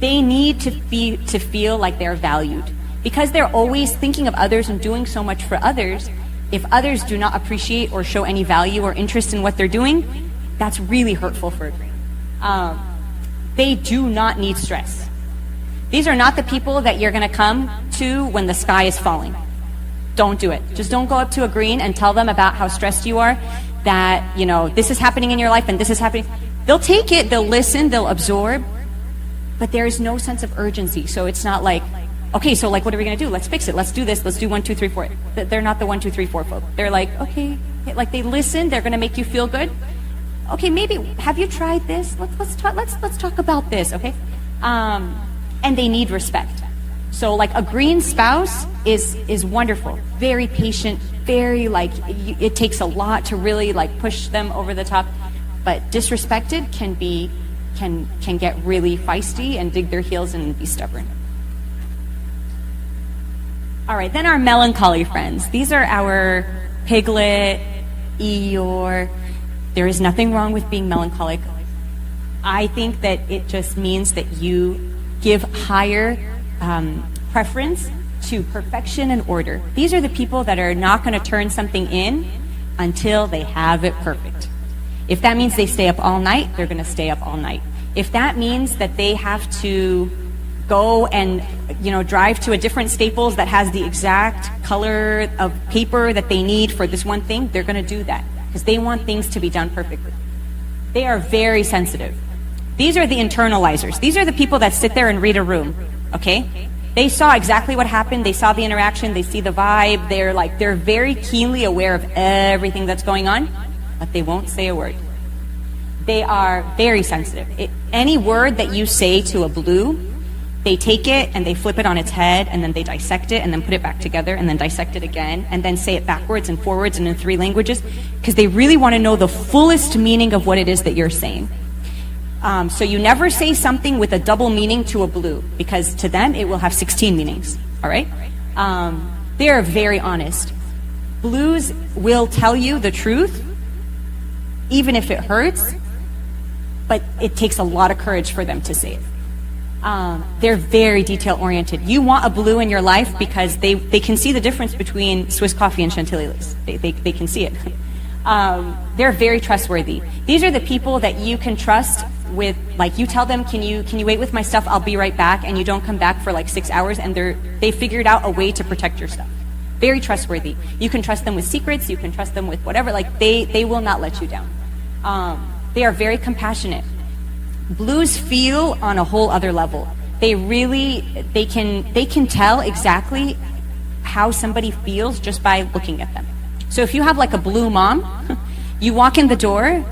They need to feel like they're valued. Because they're always thinking of others and doing so much for others, if others do not appreciate or show any value or interest in what they're doing, that's really hurtful for a green. They do not need stress. These are not the people that you're going to come to when the sky is falling. Don't do it. Just don't go up to a green and tell them about how stressed you are, that, you know, this is happening in your life and this is happening. They'll take it, they'll listen, they'll absorb, but there is no sense of urgency. So it's not like, okay, so like, what are we going to do? Let's fix it. Let's do this. Let's do 1, 2, 3, 4. They're not the 1, 2, 3, 4 folk. They're like, okay, like they listen. They're going to make you feel good, Okay, maybe, have you tried this? Let's talk about this, okay? And they need respect. So like a green spouse is wonderful, very patient, very like, it takes a lot to really like push them over the top, but disrespected can get really feisty and dig their heels and be stubborn. All right, then our melancholy friends. These are our Piglet, Eeyore. There is nothing wrong with being melancholic. I think that it just means that you give higher preference to perfection and order. These are the people that are not going to turn something in until they have it perfect. If that means they stay up all night, they're going to stay up all night. If that means that they have to go and drive to a different Staples that has the exact color of paper that they need for this one thing, they're going to do that because they want things to be done perfectly. They are very sensitive. These are the internalizers. These are the people that sit there and read a room, okay? They saw exactly what happened. They saw the interaction. They see the vibe. They're very keenly aware of everything that's going on, but they won't say a word. They are very sensitive. Any word that you say to a blue, they take it and they flip it on its head and then they dissect it and then put it back together and then dissect it again and then say it backwards and forwards and in 3 languages because they really want to know the fullest meaning of what it is that you're saying. So you never say something with a double meaning to a blue because to them it will have 16 meanings, all right? They are very honest. Blues will tell you the truth even if it hurts, but it takes a lot of courage for them to say it. They're very detail-oriented. You want a blue in your life because they can see the difference between Swiss coffee and Chantilly lace. They can see it. They're very trustworthy. These are the people that you can trust with, like you tell them, can you wait with my stuff? I'll be right back, and you don't come back for like 6 hours, and they figured out a way to protect your stuff. Very trustworthy. You can trust them with secrets. You can trust them with whatever. Like they will not let you down. They are very compassionate. Blues feel on a whole other level. They can tell exactly how somebody feels just by looking at them. So if you have like a blue mom, you walk in the door,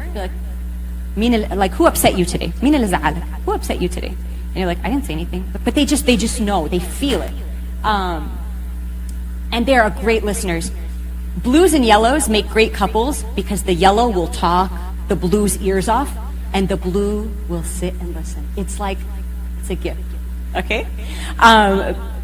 you're like, who upset you today? Who upset you today? And you're like, I didn't say anything. But they just know, they feel it. And they are great listeners. Blues and yellows make great couples because the yellow will talk the blue's ears off and the blue will sit and listen. It's a gift. Okay?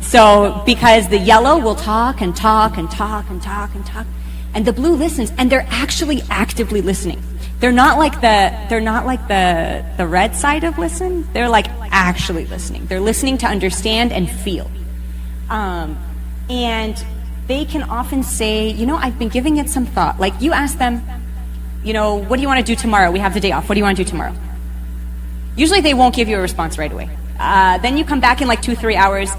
So because the yellow will talk and talk and talk and talk and talk, and the blue listens, and they're actually actively listening. They're not like the red side of listen. They're like actually listening. They're listening to understand and feel. And they can often say, I've been giving it some thought. Like you ask them, what do you want to do tomorrow? We have the day off. What do you want to do tomorrow? Usually they won't give you a response right away. Then you come back in like 2-3 hours.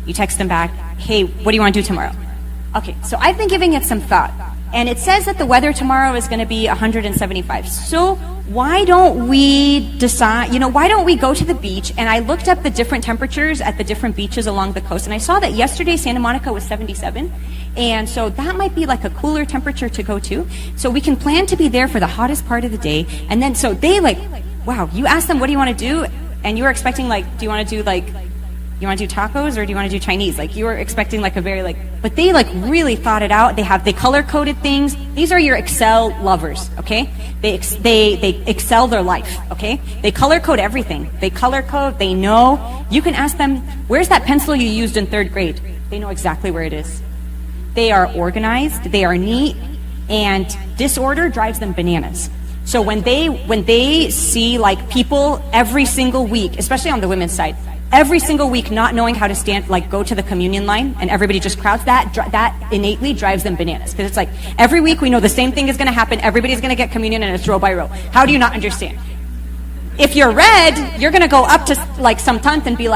You text them back, hey, what do you want to do tomorrow? Okay, so I've been giving it some thought. And it says that the weather tomorrow is going to be 175. So why don't we decide, why don't we go to the beach? And I looked up the different temperatures at the different beaches along the coast. And I saw that yesterday Santa Monica was 77. And so that might be like a cooler temperature to go to. So we can plan to be there for the hottest part of the day. And then so they wow, you ask them, what do you want to do? And you were expecting do you want to do you want to do tacos or do you want to do Chinese? You were expecting a very but they really thought it out. They color coded things. These are your Excel lovers, okay? They excel their life, okay? They color code everything. They color code, they know. You can ask them, where's that pencil you used in 3rd grade? They know exactly where it is. They are organized, they are neat, and disorder drives them bananas. So when they see people every single week, especially on the women's side, every single week not knowing how to stand, go to the communion line, and everybody just crowds, that innately drives them bananas. Because it's every week we know the same thing is going to happen, everybody's going to get communion, and it's row by row. How do you not understand? If you're red, you're going to go up to some tant and be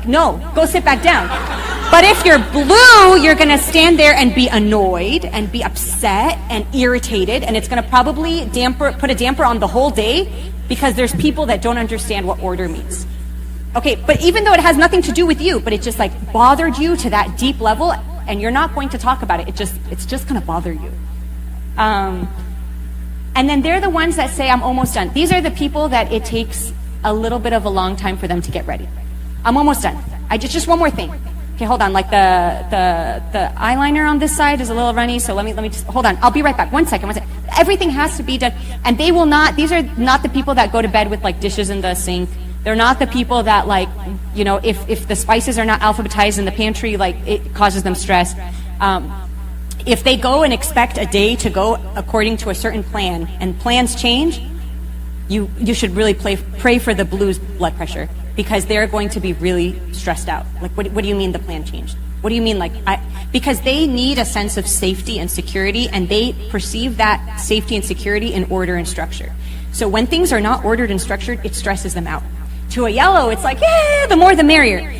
no, go sit back down. But if you're blue, you're going to stand there and be annoyed and be upset and irritated, and it's going to probably put a damper on the whole day because there's people that don't understand what order means. Okay, but even though it has nothing to do with you, but it just bothered you to that deep level, and you're not going to talk about it, it's just going to bother you. And then they're the ones that say, I'm almost done. These are the people that it takes a little bit of a long time for them to get ready. I'm almost done. I just one more thing. Okay, hold on. Like the eyeliner on this side is a little runny, so let me just hold on. I'll be right back. One second. Everything has to be done. And they will not, these are not the people that go to bed with like dishes in the sink. They're not the people that like, you know, if the spices are not alphabetized in the pantry, like it causes them stress. If they go and expect a day to go according to a certain plan and plans change, you should really pray for the blues blood pressure, because they're going to be really stressed out. Like, what do you mean the plan changed? What do you mean, like, because they need a sense of safety and security, and they perceive that safety and security in order and structure. So when things are not ordered and structured, it stresses them out. To a yellow, it's like, yeah, the more the merrier.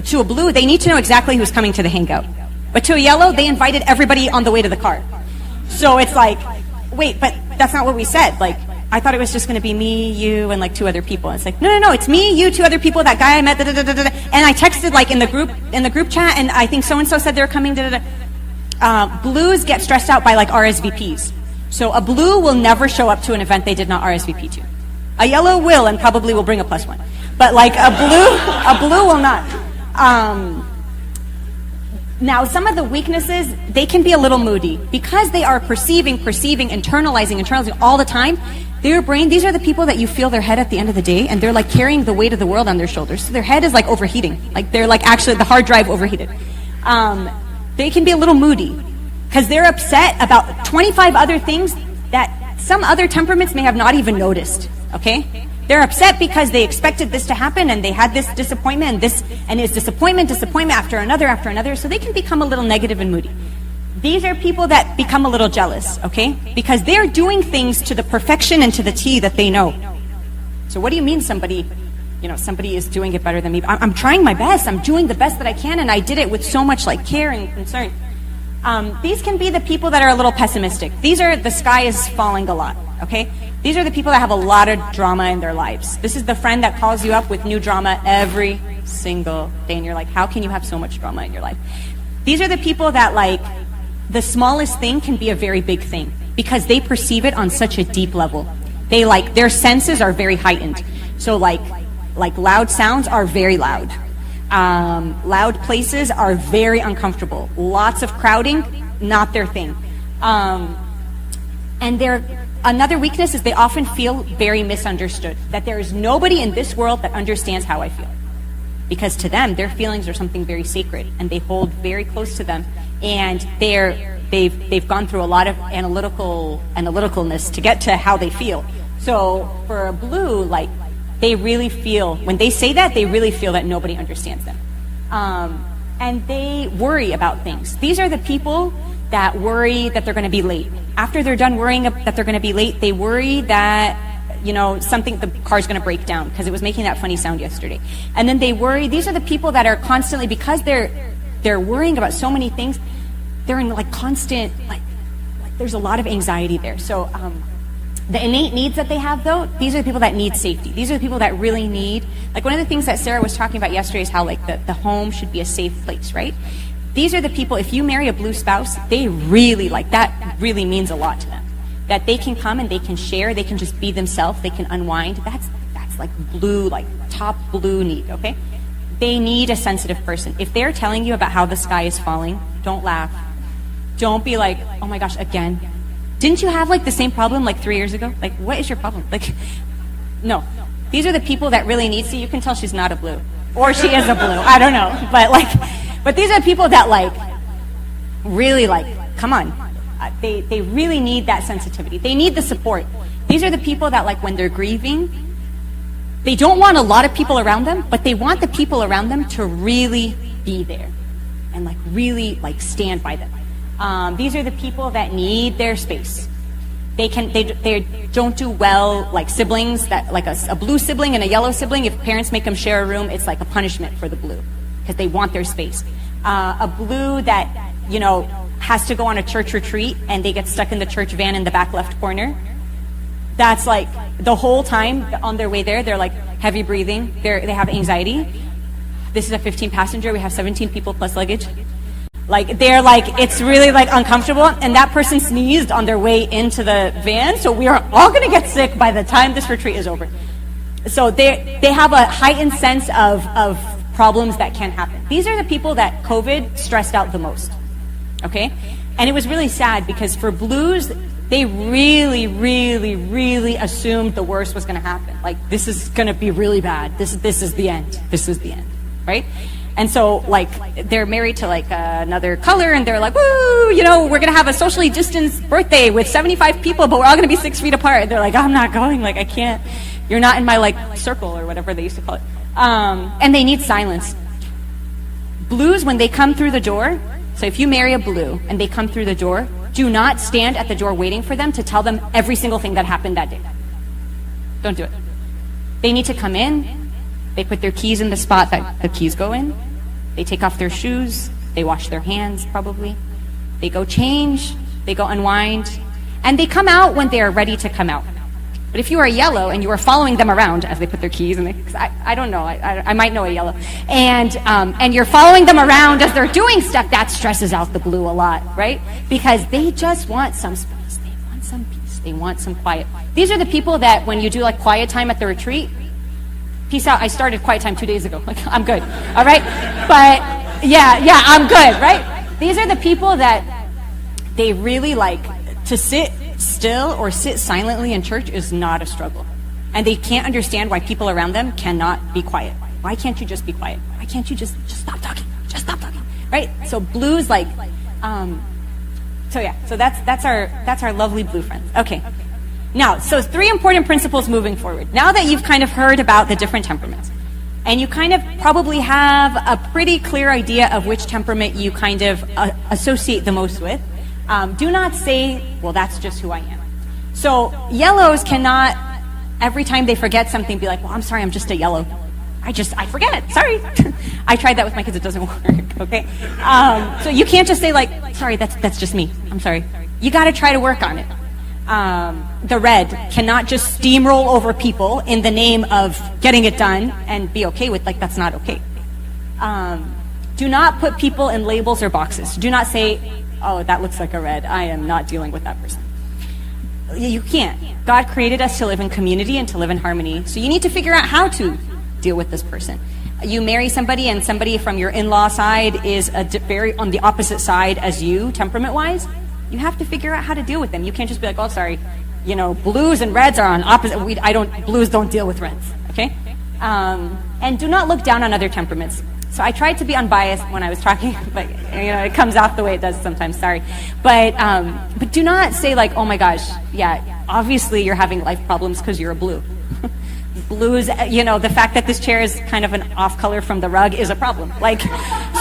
To a blue, they need to know exactly who's coming to the hangout. But to a yellow, they invited everybody on the way to the car. So it's like, wait, but that's not what we said. Like, I thought it was just going to be me, you, and like 2 other people. And it's like, no, it's me, you, 2 other people, that guy I met, and I texted like in the group chat, and I think so-and-so said they're coming, Blues get stressed out by like RSVPs. So a blue will never show up to an event they did not RSVP to. A yellow will, and probably will bring a +1. But like a blue will not. Now, some of the weaknesses, they can be a little moody because they are perceiving, internalizing all the time. Their brain, these are the people that you feel their head at the end of the day, and they're like carrying the weight of the world on their shoulders. So their head is like overheating. Like they're like actually the hard drive overheated. They can be a little moody because they're upset about 25 other things that some other temperaments may have not even noticed. Okay? They're upset because they expected this to happen, and they had this disappointment, and it's disappointment after another, so they can become a little negative and moody. These are people that become a little jealous, okay? Because they're doing things to the perfection and to the T that they know. So what do you mean somebody is doing it better than me? I'm trying my best, I'm doing the best that I can, and I did it with so much like care and concern. These can be the people that are a little pessimistic. These are the sky is falling a lot, okay? These are the people that have a lot of drama in their lives. This is the friend that calls you up with new drama every single day, and you're like, how can you have so much drama in your life? These are the people that like, the smallest thing can be a very big thing because they perceive it on such a deep level. They like, their senses are very heightened. So like loud sounds are very loud. Loud places are very uncomfortable. Lots of crowding, not their thing. And another weakness is they often feel very misunderstood, that there is nobody in this world that understands how I feel. Because to them, their feelings are something very sacred, and they hold very close to them, and they've gone through a lot of analyticalness to get to how they feel. So for a blue, like, they really feel, when they say that, they really feel that nobody understands them. And they worry about things. These are the people that worry that they're going to be late. After they're done worrying that they're going to be late, they worry that, the car's going to break down because it was making that funny sound yesterday. And then they worry, these are the people that are constantly, because they're worrying about so many things, they're in like constant, like there's a lot of anxiety there. So the innate needs that they have, though, these are the people that need safety. These are the people that really need, like one of the things that Sarah was talking about yesterday is how like the home should be a safe place, right? These are the people, if you marry a blue spouse, they really like, that really means a lot to them. That they can come and they can share, they can just be themselves, they can unwind. That's like blue, like top blue need, okay? They need a sensitive person. If they're telling you about how the sky is falling, don't laugh. Don't be like, oh my gosh, again. Didn't you have like the same problem like 3 years ago? Like, what is your problem? Like, no. These are the people that really need, see, you can tell she's not a blue. Or she is a blue, I don't know. But these are people that like, really like, come on. They really need that sensitivity. They need the support. These are the people that like when they're grieving, they don't want a lot of people around them, but they want the people around them to really be there and like really like stand by them. These are the people that need their space. They don't do well like siblings, that like a blue sibling and a yellow sibling, if parents make them share a room, it's like a punishment for the blue because they want their space. A blue that, has to go on a church retreat and they get stuck in the church van in the back left corner. That's like the whole time on their way there, they're like heavy breathing. They have anxiety. This is a 15 passenger. We have 17 people plus luggage. Like, they're like, it's really like uncomfortable, and that person sneezed on their way into the van, so we are all gonna get sick by the time this retreat is over. So they have a heightened sense of problems that can happen. These are the people that COVID stressed out the most, okay? And it was really sad because for blues, they really, really, really assumed the worst was gonna happen. Like, this is gonna be really bad. This is the end. This is the end, right? And so, like, they're married to, like, another color, and they're like, woo, you know, we're going to have a socially distanced birthday with 75 people, but we're all going to be 6 feet apart. And they're like, I'm not going. Like, I can't. You're not in my, like, circle or whatever they used to call it. And they need silence. Blues, when they come through the door, so if you marry a blue and they come through the door, do not stand at the door waiting for them to tell them every single thing that happened that day. Don't do it. They need to come in. They put their keys in the spot that the keys go in. They take off their shoes. They wash their hands, probably. They go change. They go unwind. And they come out when they are ready to come out. But if you are yellow and you are following them around as they put their keys in, I don't know, I might know a yellow, and you're following them around as they're doing stuff, that stresses out the blue a lot, right? Because they just want some space. They want some peace. They want some quiet. These are the people that when you do like quiet time at the retreat, peace out. I started quiet time 2 days ago. Like, I'm good. All right? But yeah, I'm good, right? These are the people that they really like to sit still or sit silently in church is not a struggle. And they can't understand why people around them cannot be quiet. Why can't you just be quiet? Why can't you just stop talking? Just stop talking. Right? So blues like so that's our lovely blue friends. Okay. Now, so 3 important principles moving forward. Now that you've kind of heard about the different temperaments, and you kind of probably have a pretty clear idea of which temperament you kind of associate the most with, do not say, well, that's just who I am. So yellows cannot, every time they forget something, be like, well, I'm sorry, I'm just a yellow. I forget, sorry. I tried that with my kids, it doesn't work, okay? So you can't just say like, sorry, that's just me, I'm sorry. You gotta try to work on it. The red cannot just steamroll over people in the name of getting it done and be okay with, like, that's not okay. Do not put people in labels or boxes. Do not say, oh, that looks like a red. I am not dealing with that person. You can't. God created us to live in community and to live in harmony. So you need to figure out how to deal with this person. You marry somebody and somebody from your in-law side is very on the opposite side as you, temperament-wise. You have to figure out how to deal with them. You can't just be like, oh, sorry, you know, blues and reds are on opposite. Blues don't deal with reds, okay? And do not look down on other temperaments. So I tried to be unbiased when I was talking, but you know, it comes off the way it does sometimes. Sorry, but do not say like, oh my gosh, yeah, obviously you're having life problems because you're a blue. Blues, you know, the fact that this chair is kind of an off color from the rug is a problem. Like,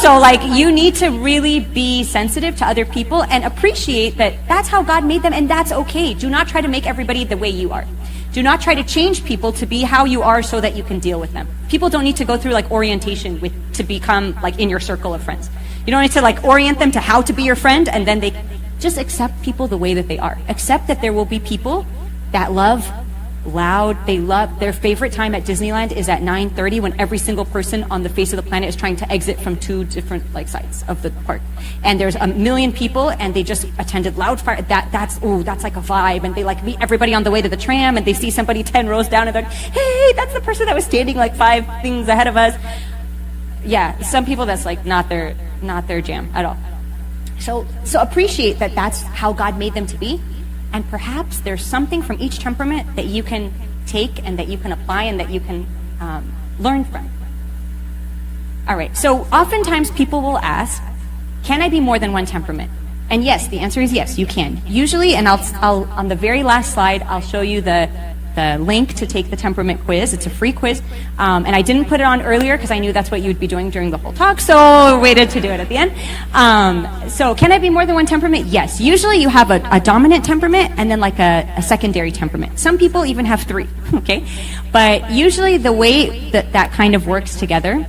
so like you need to really be sensitive to other people and appreciate that that's how God made them and that's okay. Do not try to make everybody the way you are. Do not try to change people to be how you are so that you can deal with them. People don't need to go through like orientation to become like in your circle of friends. You don't need to like orient them to how to be your friend and then they just accept people the way that they are. Accept that there will be people that love loud. They love their favorite time at Disneyland is at 9:30 when every single person on the face of the planet is trying to exit from 2 different like sides of the park. And there's 1 million people and they just attended Loudfire. That's like a vibe. And they like meet everybody on the way to the tram and they see somebody 10 rows down and they're like, hey, that's the person that was standing like 5 things ahead of us. Yeah, some people that's like not their jam at all. So appreciate that that's how God made them to be. And perhaps there's something from each temperament that you can take and that you can apply and that you can learn from. All right, so oftentimes people will ask, can I be more than one temperament? And yes, the answer is yes, you can. Usually, and I'll on the very last slide, I'll show you the link to take the temperament quiz. It's a free quiz. And I didn't put it on earlier because I knew that's what you would be doing during the whole talk, so I waited to do it at the end. So can I be more than one temperament? Yes. Usually you have a dominant temperament and then like a secondary temperament. Some people even have 3, okay? But usually the way that kind of works together,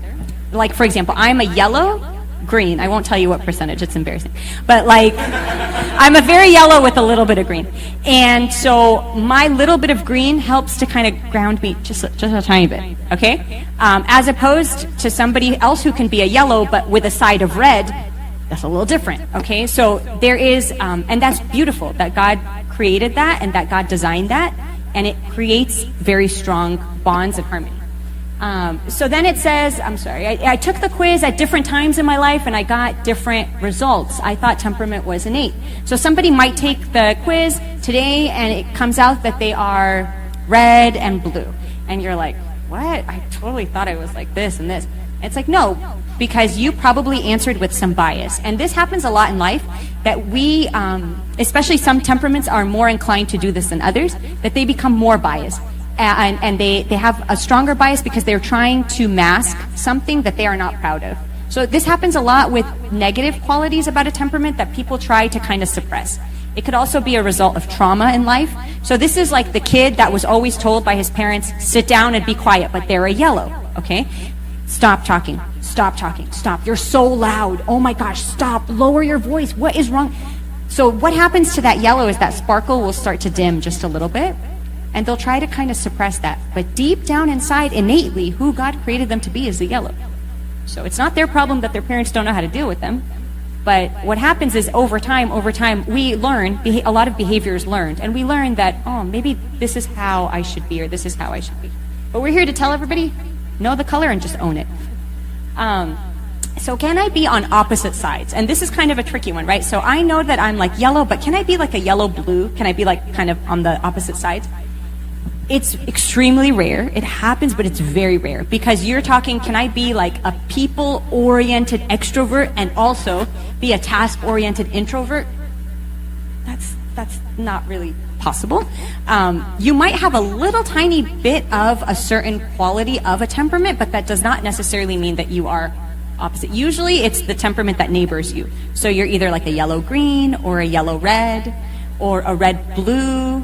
like for example, I'm a yellow, green. I won't tell you what percentage, it's embarrassing. But like, I'm a very yellow with a little bit of green. And so my little bit of green helps to kind of ground me just a tiny bit, okay? As opposed to somebody else who can be a yellow but with a side of red, That's a little different, okay? So there is, and that's beautiful that God created that and that God designed that, and it creates very strong bonds of harmony. So then it says, I took the quiz at different times in my life and I got different results. I thought temperament was innate. So somebody might take the quiz today and it comes out that they are red and blue. And you're like, what? I totally thought I was like this and this. It's like, no, because you probably answered with some bias. And this happens a lot in life, that we, especially some temperaments are more inclined to do this than others, that they become more biased. And they have a stronger bias because they're trying to mask something that they are not proud of. So this happens a lot with negative qualities about a temperament that people try to kind of suppress. It could also be a result of trauma in life. So this is like the kid that was always told by his parents, sit down and be quiet, but they're a yellow, okay? Stop talking, stop talking, stop. You're so loud. Oh my gosh, stop, lower your voice. What is wrong? So what happens to that yellow is that sparkle will start to dim just a little bit. And they'll try to kind of suppress that. But deep down inside, innately, who God created them to be is the yellow. So it's not their problem that their parents don't know how to deal with them. But what happens is over time, we learn, a lot of behavior is learned. And we learn that, oh, maybe this is how I should be, or this is how I should be. But we're here to tell everybody, know the color and just own it. So can I be on opposite sides? And this is kind of a tricky one, right? So I know that I'm like yellow, but can I be like a yellow-blue? Can I be like kind of on the opposite sides? It's extremely rare. It happens, but it's very rare. Because you're talking, can I be like a people-oriented extrovert and also be a task-oriented introvert? That's not really possible. You might have a little tiny bit of a certain quality of a temperament, but that does not necessarily mean that you are opposite. Usually it's the temperament that neighbors you. So you're either like a yellow-green or a yellow-red or a red-blue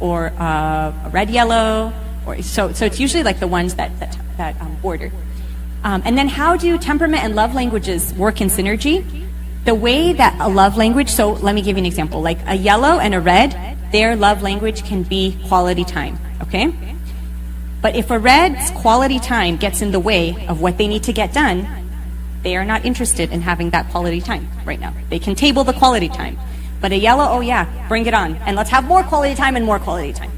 or a red-yellow, or so it's usually like the ones that border. And then how do temperament and love languages work in synergy? The way that a love language, so let me give you an example, like a yellow and a red, their love language can be quality time, okay? But if a red's quality time gets in the way of what they need to get done, they are not interested in having that quality time right now. They can table the quality time. But a yellow, oh yeah, bring it on. And let's have more quality time and more quality time.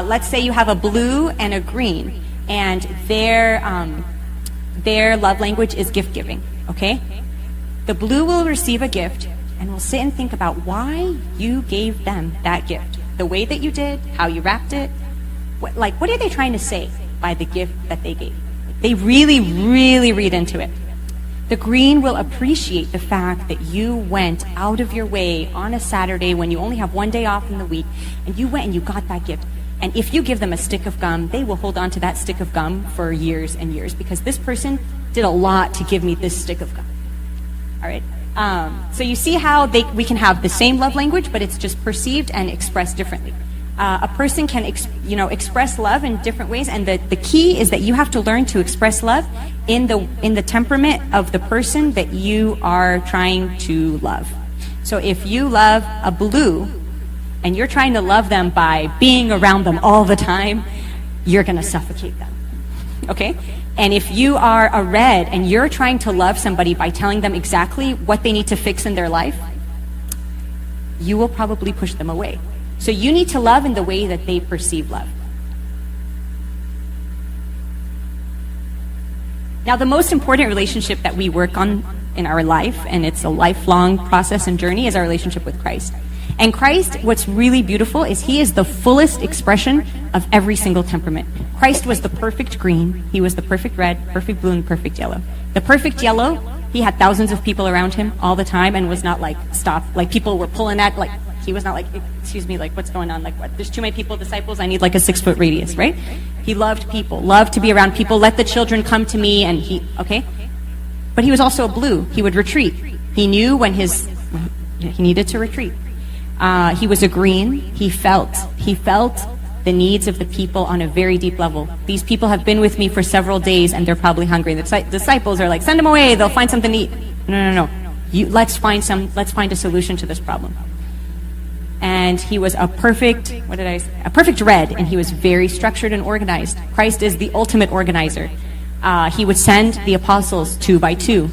Let's say you have a blue and a green, and their love language is gift giving, okay? The blue will receive a gift and will sit and think about why you gave them that gift. The way that you did, how you wrapped it. What are they trying to say by the gift that they gave? They really, really read into it. The green will appreciate the fact that you went out of your way on a Saturday when you only have one day off in the week, and you went and you got that gift. And if you give them a stick of gum, they will hold on to that stick of gum for years and years, because this person did a lot to give me this stick of gum. All right? So you see how we can have the same love language, but it's just perceived and expressed differently. A person can express love in different ways, and the key is that you have to learn to express love in the temperament of the person that you are trying to love. So if you love a blue and you're trying to love them by being around them all the time, you're going to suffocate them. Okay? And if you are a red and you're trying to love somebody by telling them exactly what they need to fix in their life, you will probably push them away. So you need to love in the way that they perceive love. Now, the most important relationship that we work on in our life, and it's a lifelong process and journey, is our relationship with Christ. And Christ, what's really beautiful is he is the fullest expression of every single temperament. Christ was the perfect green, he was the perfect red, perfect blue, and perfect yellow. The perfect yellow, he had thousands of people around him all the time and was not like, stop, like people were pulling at, like, he was not like, excuse me, like, what's going on? Like, what? There's too many people, disciples, I need like a 6-foot radius, right? He loved people, loved to be around people, let the children come to me, and okay? But he was also a blue. He would retreat. He knew when he needed to retreat. He was a green. He felt the needs of the people on a very deep level. These people have been with me for several days, and they're probably hungry. The disciples are like, send them away, they'll find something to eat. No. Let's find a solution to this problem. And he was a perfect red, and he was very structured and organized. Christ is the ultimate organizer. He would send the apostles 2 by 2,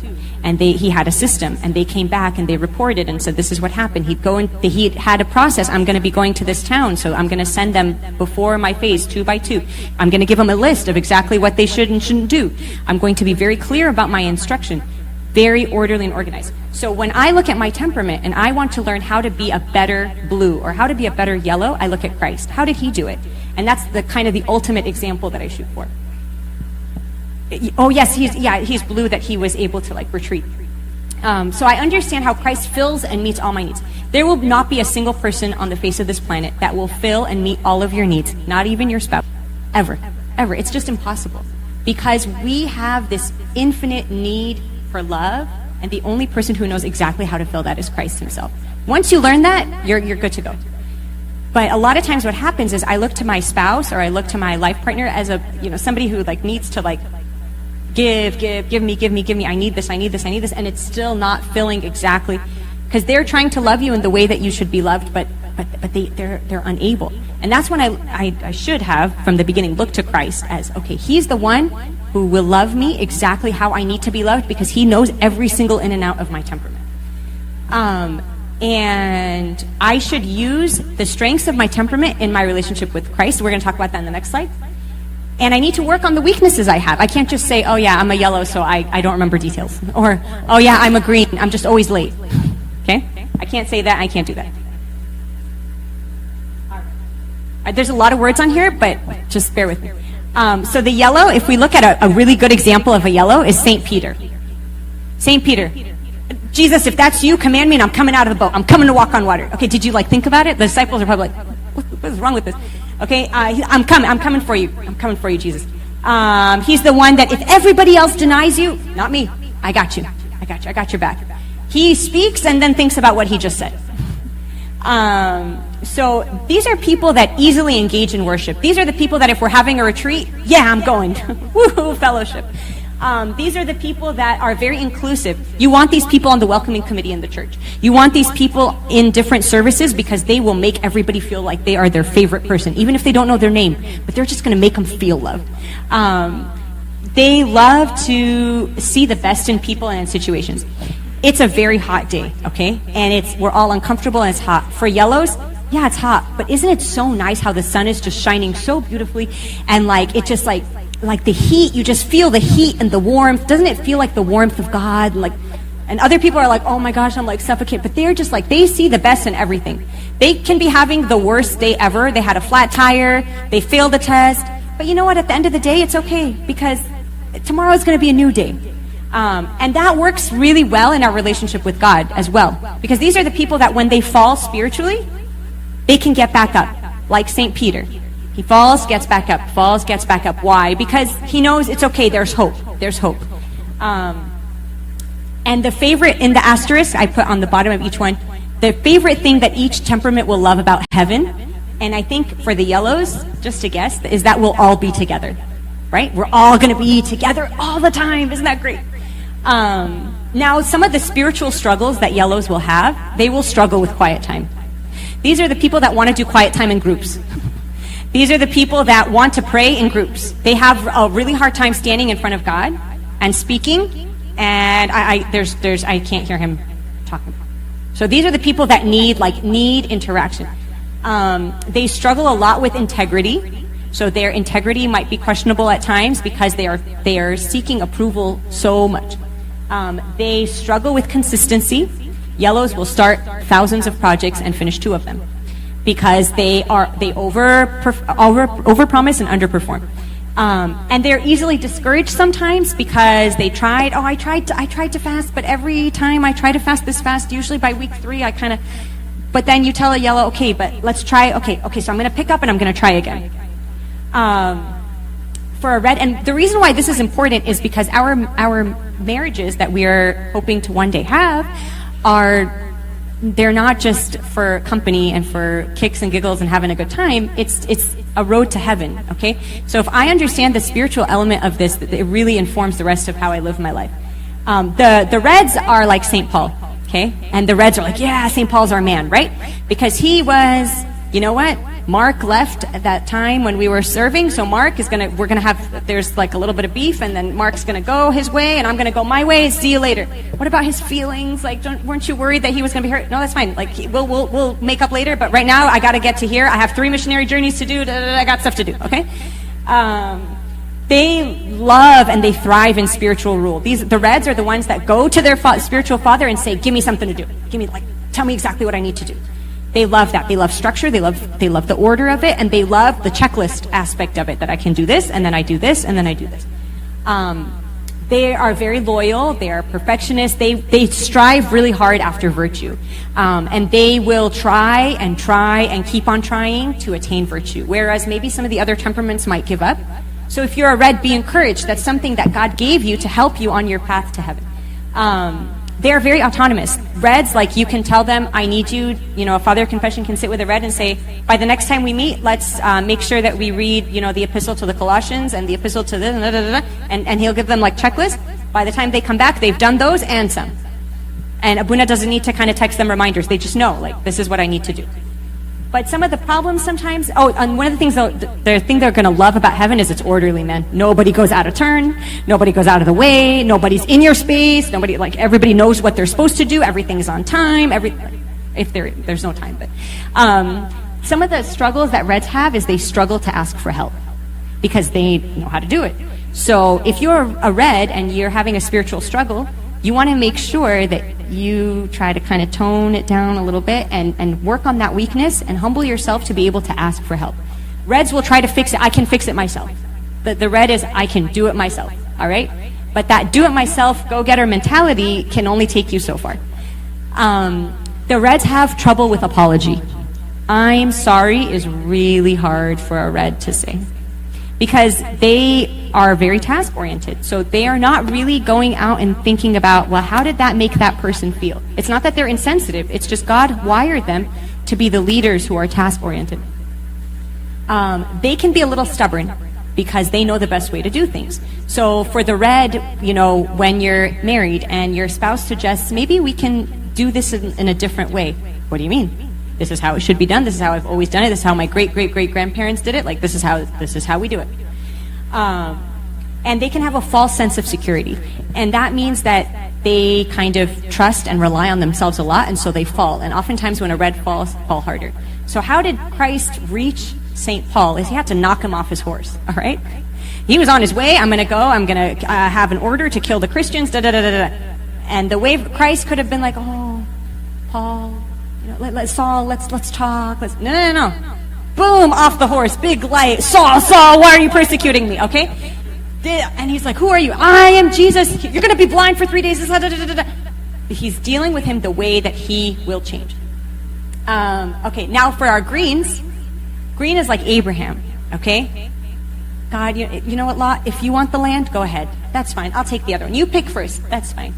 and he had a system, and they came back and they reported and said, this is what happened. He had a process. I'm going to be going to this town, so I'm going to send them before my phase 2 by 2. I'm going to give them a list of exactly what they should and shouldn't do. I'm going to be very clear about my instruction, very orderly and organized. So when I look at my temperament and I want to learn how to be a better blue or how to be a better yellow, I look at Christ. How did he do it? And that's the kind of the ultimate example that I shoot for. Oh yes, he's blue, that he was able to like retreat. So I understand how Christ fills and meets all my needs. There will not be a single person on the face of this planet that will fill and meet all of your needs, not even your spouse, ever. It's just impossible, because we have this infinite need for love, and the only person who knows exactly how to fill that is Christ himself. Once you learn that, you're good to go. But a lot of times what happens is I look to my spouse or I look to my life partner as somebody who like needs to like give me, I need this, and it's still not filling exactly, because they're trying to love you in the way that you should be loved, but they're unable. And that's when I should have from the beginning looked to Christ as, okay, he's the one who will love me exactly how I need to be loved, because he knows every single in and out of my temperament. And I should use the strengths of my temperament in my relationship with Christ. We're going to talk about that in the next slide. And I need to work on the weaknesses I have. I can't just say, oh yeah, I'm a yellow, so I don't remember details. Or, oh yeah, I'm a green, I'm just always late. Okay? I can't say that, I can't do that. There's a lot of words on here, but just bear with me. So the yellow, if we look at a really good example of a yellow, is St. Peter. St. Peter. Jesus, if that's you, command me and I'm coming out of the boat. I'm coming to walk on water. Okay, did you like think about it? The disciples are probably like, what is wrong with this? Okay, I'm coming for you. I'm coming for you, Jesus. He's the one that if everybody else denies you, not me, I got you. I got your back. He speaks and then thinks about what he just said. So these are people that easily engage in worship. These are the people that if we're having a retreat, yeah, I'm going. Woohoo, fellowship. These are the people that are very inclusive. You want these people on the welcoming committee in the church. You want these people in different services because they will make everybody feel like they are their favorite person, even if they don't know their name, but they're just going to make them feel loved. They love to see the best in people and in situations. It's a very hot day, okay? And we're all uncomfortable and it's hot. For yellows, yeah, it's hot, but isn't it so nice how the sun is just shining so beautifully, and like it just like the heat, you just feel the heat and the warmth. Doesn't it feel like the warmth of God? And other people are like, oh my gosh, I'm like suffocating. But they're just like, they see the best in everything. They can be having the worst day ever. They had a flat tire. They failed the test. But you know what? At the end of the day, it's okay, because tomorrow is going to be a new day. And that works really well in our relationship with God as well. Because these are the people that when they fall spiritually, they can get back up. Like St. Peter. He falls, gets back up, falls, gets back up. Why? Because he knows it's okay, there's hope. There's hope. And the favorite, in the asterisk, I put on the bottom of each one, the favorite thing that each temperament will love about heaven, and I think for the yellows, just to guess, is that we'll all be together. Right? We're all going to be together all the time. Isn't that great? Now, some of the spiritual struggles that yellows will have, they will struggle with quiet time. These are the people that want to do quiet time in groups. These are the people that want to pray in groups. They have a really hard time standing in front of God and speaking, and I can't hear him talking. So these are the people that need interaction. They struggle a lot with integrity. So their integrity might be questionable at times because they are seeking approval so much. They struggle with consistency. Yellows will start thousands of projects and finish 2 of them, because they overpromise and underperform. And they're easily discouraged sometimes because I tried to fast, but every time I try to fast this fast, usually by week 3, but then you tell a yellow, okay, but let's try, okay, so I'm going to pick up and I'm going to try again. For a red, and the reason why this is important is because our marriages that we are hoping to one day have they're not just for company and for kicks and giggles and having a good time. It's a road to heaven, okay? So if I understand the spiritual element of this, it really informs the rest of how I live my life. The reds are like St. Paul, okay? And the reds are like, yeah, St. Paul's our man, right? Because he was, you know what? Mark left at that time when we were serving, so we're gonna have, there's like a little bit of beef, and then Mark's gonna go his way, and I'm gonna go my way. See you later. What about his feelings? Like, weren't you worried that he was gonna be hurt? No, that's fine. Like, we'll make up later, but right now I gotta get to here. I have 3 missionary journeys to do. I got stuff to do, okay? They love and they thrive in spiritual rule. The Reds are the ones that go to their spiritual father and say, give me something to do. Tell me exactly what I need to do. They love that. They love structure. They love the order of it, and they love the checklist aspect of it, that I can do this, and then I do this, and then I do this. They are very loyal. They are perfectionists. They strive really hard after virtue. And they will try and keep on trying to attain virtue, whereas maybe some of the other temperaments might give up. So if you're a Red, be encouraged. That's something that God gave you to help you on your path to heaven. They're very autonomous. Reds, like, you can tell them, I need you, a father of confession can sit with a Red and say, by the next time we meet, let's make sure that we read, the epistle to the Colossians and the epistle to this, and he'll give them like checklists. By the time they come back, they've done those and some. And Abuna doesn't need to kind of text them reminders. They just know, like, this is what I need to do. But some of the problems sometimes, and one of the things, the thing they're going to love about heaven is it's orderly, man. Nobody goes out of turn. Nobody goes out of the way. Nobody's in your space. Everybody knows what they're supposed to do. Everything's on time. If there's no time. But some of the struggles that Reds have is they struggle to ask for help because they know how to do it. So if you're a Red and you're having a spiritual struggle, you want to make sure that you try to kind of tone it down a little bit and work on that weakness and humble yourself to be able to ask for help. Reds will try to fix it. I can fix it myself. The Red is, I can do it myself. All right? But that do it myself, go-getter mentality can only take you so far. The Reds have trouble with apology. I'm sorry is really hard for a Red to say, because they are very task-oriented. So they are not really going out and thinking about, well, how did that make that person feel? It's not that they're insensitive. It's just God wired them to be the leaders who are task-oriented. They can be a little stubborn because they know the best way to do things. So for the Red, when you're married and your spouse suggests, maybe we can do this in a different way. What do you mean? This is how it should be done. This is how I've always done it. This is how my great-great-great-grandparents did it. Like, this is how we do it. And they can have a false sense of security. And that means that they kind of trust and rely on themselves a lot, and so they fall. And oftentimes when a Red falls, fall harder. So how did Christ reach St. Paul? Is he had to knock him off his horse, all right? He was on his way. I'm going to have an order to kill the Christians, da-da-da-da-da. And the way Christ could have been like, oh, Paul, let's talk. No. Boom, off the horse, big light. Saul, why are you persecuting me? Okay? And he's like, who are you? I am Jesus. You're going to be blind for 3 days. He's dealing with him the way that he will change. Okay, now for our greens. Green is like Abraham, okay? God, you know what, Lot? If you want the land, go ahead. That's fine. I'll take the other one. You pick first. That's fine.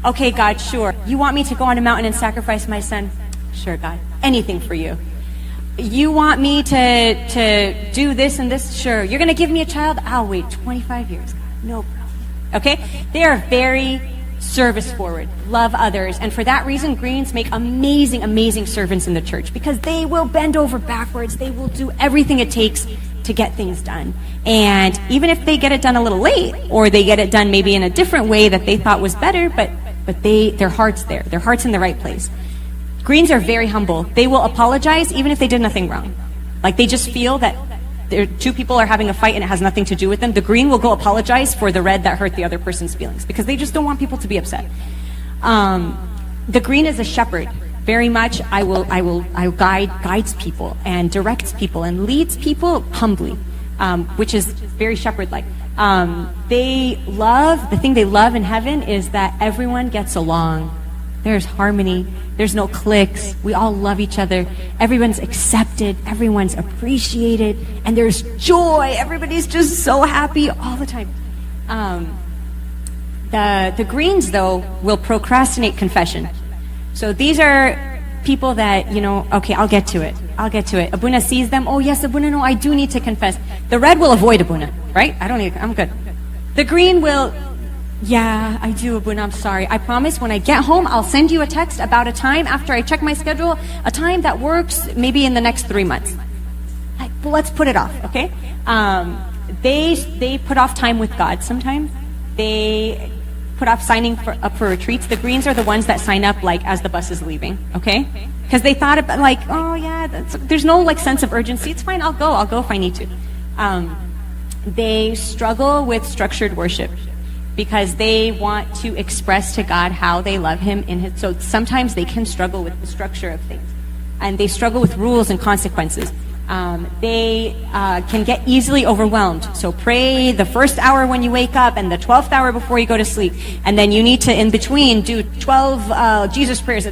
Okay, God, sure. You want me to go on a mountain and sacrifice my son? Sure, God. Anything for you. You want me to do this and this? Sure. You're going to give me a child? I'll wait 25 years. No problem. Okay? They are very service forward, love others, and for that reason, greens make amazing, amazing servants in the church, because they will bend over backwards. They will do everything it takes to get things done. And even if they get it done a little late, or they get it done maybe in a different way that they thought was better, but their heart's there. Their heart's in the right place. Greens are very humble. They will apologize even if they did nothing wrong. Like, they just feel that two people are having a fight and it has nothing to do with them. The green will go apologize for the red that hurt the other person's feelings, because they just don't want people to be upset. The green is a shepherd. Very much, I guides people and directs people and leads people humbly, which is very shepherd-like. The thing they love in heaven is that everyone gets along. There's harmony. There's no cliques. We all love each other. Everyone's accepted. Everyone's appreciated. And there's joy. Everybody's just so happy all the time. The greens, though, will procrastinate confession. So these are people that, okay, I'll get to it. Abuna sees them. Oh, yes, Abuna, no, I do need to confess. The red will avoid Abuna, right? I'm good. The green will... Yeah, I do, Abuna, I'm sorry. I promise when I get home, I'll send you a text about a time after I check my schedule, a time that works maybe in the next 3 months. but let's put it off, okay? They put off time with God sometimes. They put off signing up for retreats. The greens are the ones that sign up like as the bus is leaving, okay? Because they thought about like, oh yeah, there's no like sense of urgency. It's fine, I'll go if I need to. They struggle with structured worship because they want to express to God how they love him so sometimes they can struggle with the structure of things. And they struggle with rules and consequences. They can get easily overwhelmed. So pray the first hour when you wake up and the 12th hour before you go to sleep. And then you need to, in between, do 12 Jesus prayers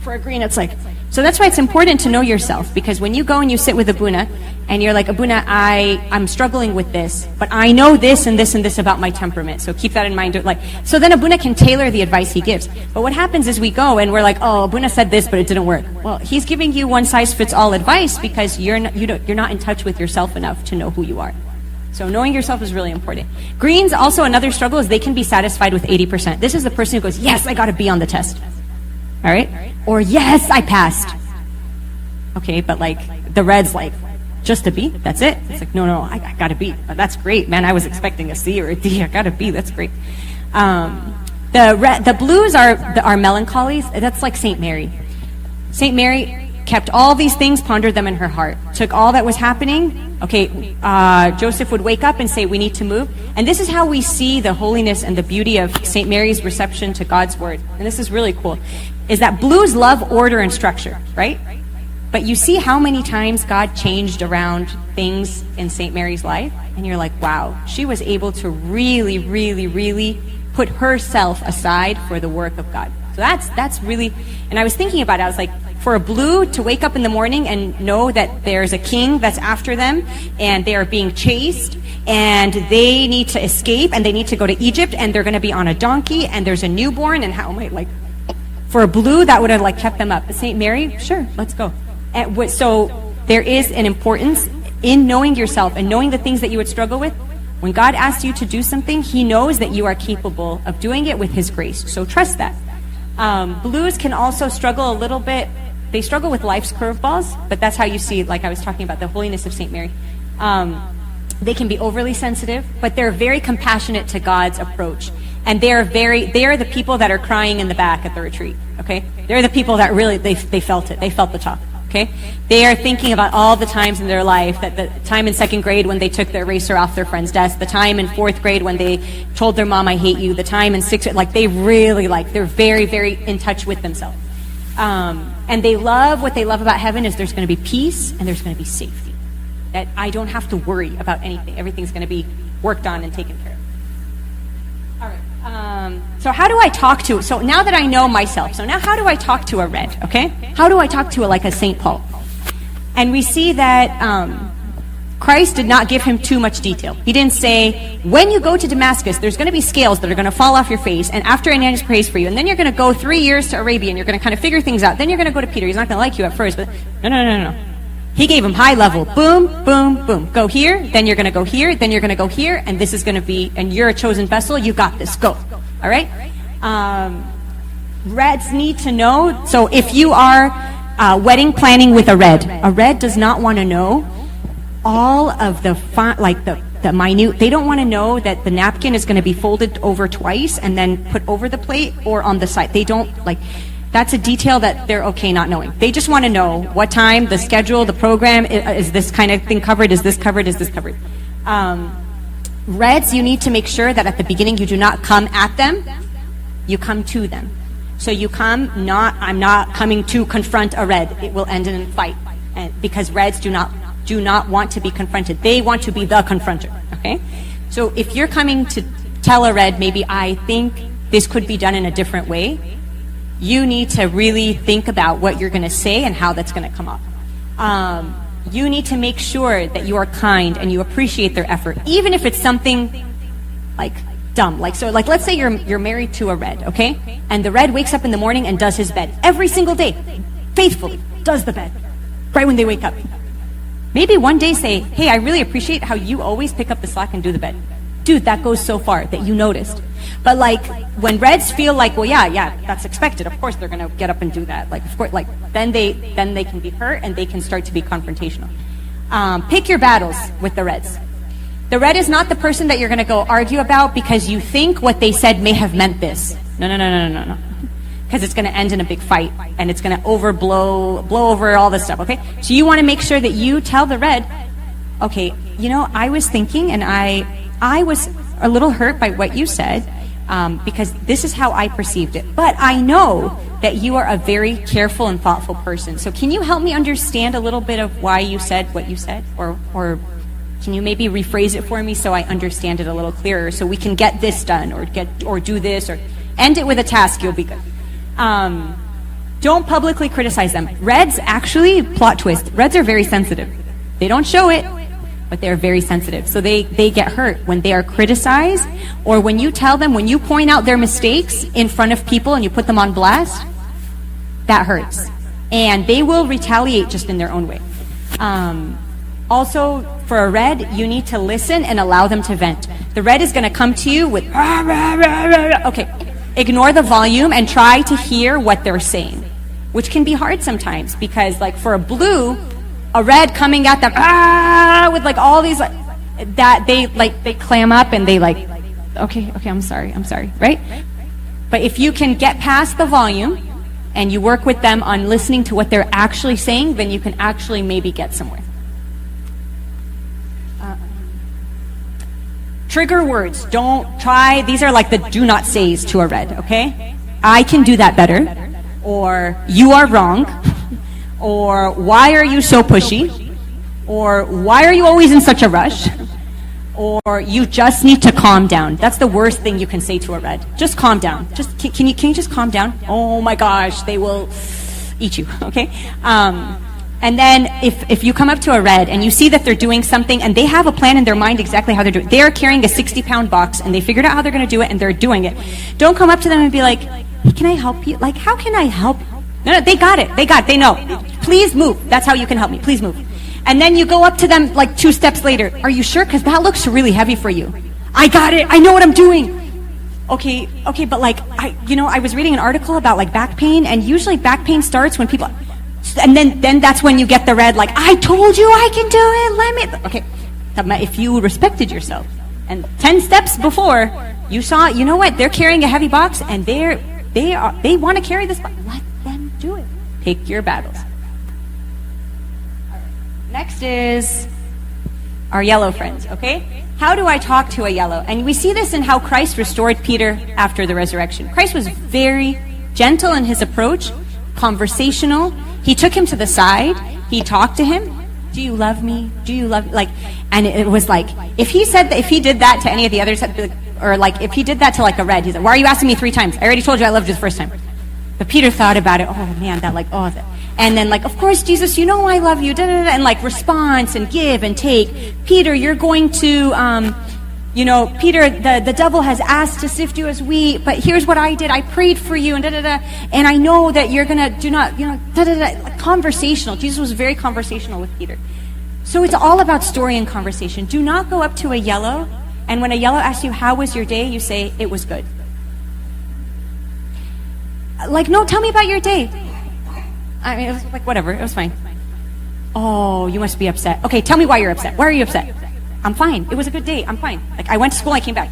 for a green. It's like, so that's why it's important to know yourself. Because when you go and you sit with Abuna, and you're like, Abuna, I'm struggling with this, but I know this and this and this about my temperament. So keep that in mind. So then Abuna can tailor the advice he gives. But what happens is we go and we're like, oh, Abuna said this, but it didn't work. Well, he's giving you one-size-fits-all advice because you're not in touch with yourself enough to know who you are. So knowing yourself is really important. Greens, also another struggle is they can be satisfied with 80%. This is the person who goes, yes, I got a B on the test. All right? Or yes, I passed. Okay, but like the red's like, just a B? That's it? It's like, no, I got a B. Oh, that's great, man. I was expecting a C or a D. I got a B. That's great. The blues are melancholies. That's like Saint Mary. Saint Mary kept all these things, pondered them in her heart. Took all that was happening. Okay, Joseph would wake up and say, we need to move. And this is how we see the holiness and the beauty of Saint Mary's reception to God's word. And this is really cool. Is that blues love order and structure, right? But you see how many times God changed around things in St. Mary's life, and you're like, wow, she was able to really, really, really put herself aside for the work of God. So that's really, and I was thinking about it, I was like, for a blue to wake up in the morning and know that there's a king that's after them, and they are being chased, and they need to escape, and they need to go to Egypt, and they're going to be on a donkey, and there's a newborn, and how am I, like, for a blue, that would have, like, kept them up. But St. Mary, sure, let's go. So there is an importance in knowing yourself and knowing the things that you would struggle with. When God asks you to do something, he knows that you are capable of doing it with his grace. So trust that. Blues can also struggle a little bit. They struggle with life's curveballs, but that's how you see, like I was talking about, the holiness of St. Mary. They can be overly sensitive, but they're very compassionate to God's approach. And they are the people that are crying in the back at the retreat, okay? They're the people that really, they felt it. They felt the talk. Okay, they are thinking about all the times in their life, that the time in second grade when they took their eraser off their friend's desk, the time in fourth grade when they told their mom, I hate you, the time in sixth grade, like they really they're very, very in touch with themselves. And they love, what they love about heaven is there's going to be peace and there's going to be safety. That I don't have to worry about anything. Everything's going to be worked on and taken care of. All right. So how do I talk to, so now that I know myself, so now how do I talk to a red, okay? How do I talk to a St. Paul? And we see that Christ did not give him too much detail. He didn't say, when you go to Damascus, there's going to be scales that are going to fall off your face, and after Ananias prays for you, and then you're going to go 3 years to Arabia, and you're going to kind of figure things out. Then you're going to go to Peter. He's not going to like you at first, but no. He gave him high level. Boom, boom, boom. Go here, then you're going to go here, then you're going to go here, and this is going to be, and you're a chosen vessel, you got this, go. All right? Reds need to know, so if you are wedding planning with a red does not want to know all of the minute, they don't want to know that the napkin is going to be folded over twice and then put over the plate or on the side. They don't, that's a detail that they're okay not knowing. They just want to know what time, the schedule, the program, is this kind of thing covered, is this covered, is this covered. Reds, you need to make sure that at the beginning you do not come at them, you come to them. So you come, I'm not coming to confront a red. It will end in a fight. And because reds do not want to be confronted. They want to be the confronter, okay? So if you're coming to tell a red, maybe I think this could be done in a different way, you need to really think about what you're going to say and how that's going to come up. You need to make sure that you are kind and you appreciate their effort, even if it's something dumb. Let's say you're married to a red, okay? And the red wakes up in the morning and does his bed every single day, faithfully does the bed right when they wake up. Maybe one day say, hey, I really appreciate how you always pick up the slack and do the bed. Dude, that goes so far that you noticed. But when reds feel well, yeah, that's expected. Of course they're going to get up and do that. Of course, then they can be hurt and they can start to be confrontational. Pick your battles with the reds. The red is not the person that you're going to go argue about because you think what they said may have meant this. No. Because it's going to end in a big fight, and it's going to blow over all this stuff, okay? So you want to make sure that you tell the red, okay, I was thinking, and I was a little hurt by what you said, because this is how I perceived it. But I know that you are a very careful and thoughtful person. So can you help me understand a little bit of why you said what you said? Or can you maybe rephrase it for me so I understand it a little clearer so we can get this done or do this or end it with a task, you'll be good. Don't publicly criticize them. Reds, actually, plot twist, reds are very sensitive. They don't show it, but they're very sensitive. So they get hurt when they are criticized, or when you tell them, when you point out their mistakes in front of people and you put them on blast, that hurts. And they will retaliate just in their own way. Also, for a red, you need to listen and allow them to vent. The red is going to come to you with, okay, ignore the volume and try to hear what they're saying, which can be hard sometimes because, like, for a blue, a red coming at them with like all these that they clam up and they like, okay, I'm sorry, right? But if you can get past the volume and you work with them on listening to what they're actually saying, then you can actually maybe get somewhere. Trigger words. Don't try. These are like the do not says to a red, okay? I can do that better. Or you are wrong. Or why are you so pushy? Or why are you always in such a rush? Or you just need to calm down. That's the worst thing you can say to a red. Just calm down. Just can you just calm down? Oh my gosh, they will eat you, okay? And then if you come up to a red and you see that they're doing something and they have a plan in their mind exactly how they're doing it. They are carrying a 60-pound box and they figured out how they're going to do it and they're doing it. Don't come up to them and be like, hey, can I help you? Like, how can I help? No, they got it. They know. Please move. That's how you can help me. Please move. And then you go up to them like 2 steps later. Are you sure? Because that looks really heavy for you. I got it. I know what I'm doing. Okay, but like, I was reading an article about like back pain, and usually back pain starts when people... And then that's when you get the red, like, I told you I can do it, let me... Okay, if you respected yourself, and 10 steps before, you saw, you know what, they're carrying a heavy box, and they want to carry this box. Let them do it. Pick your battles. Next is our yellow friends, okay? How do I talk to a yellow? And we see this in how Christ restored Peter after the resurrection. Christ was very gentle in his approach, conversational. He took him to the side. He talked to him. Do you love me? Do you love me? Like, and it was like, if he did that to any of the others, or like if he did that to like a red, he's like, why are you asking me 3 times? I already told you I loved you the first time. But Peter thought about it. Oh man, and then like, of course, Jesus, you know I love you. And like response and give and take. Peter, you're going to, Peter, the devil has asked to sift you as wheat, but here's what I did. I prayed for you and and I know that you're going to do not, conversational. Jesus was very conversational with Peter. So it's all about story and conversation. Do not go up to a yellow, and when a yellow asks you, how was your day? You say, it was good. Like, no, tell me about your day. I mean, it was like, whatever, it was fine. Oh, you must be upset. Okay, tell me why you're upset. Why are you upset? I'm fine. It was a good day. I'm fine. Like, I went to school, I came back.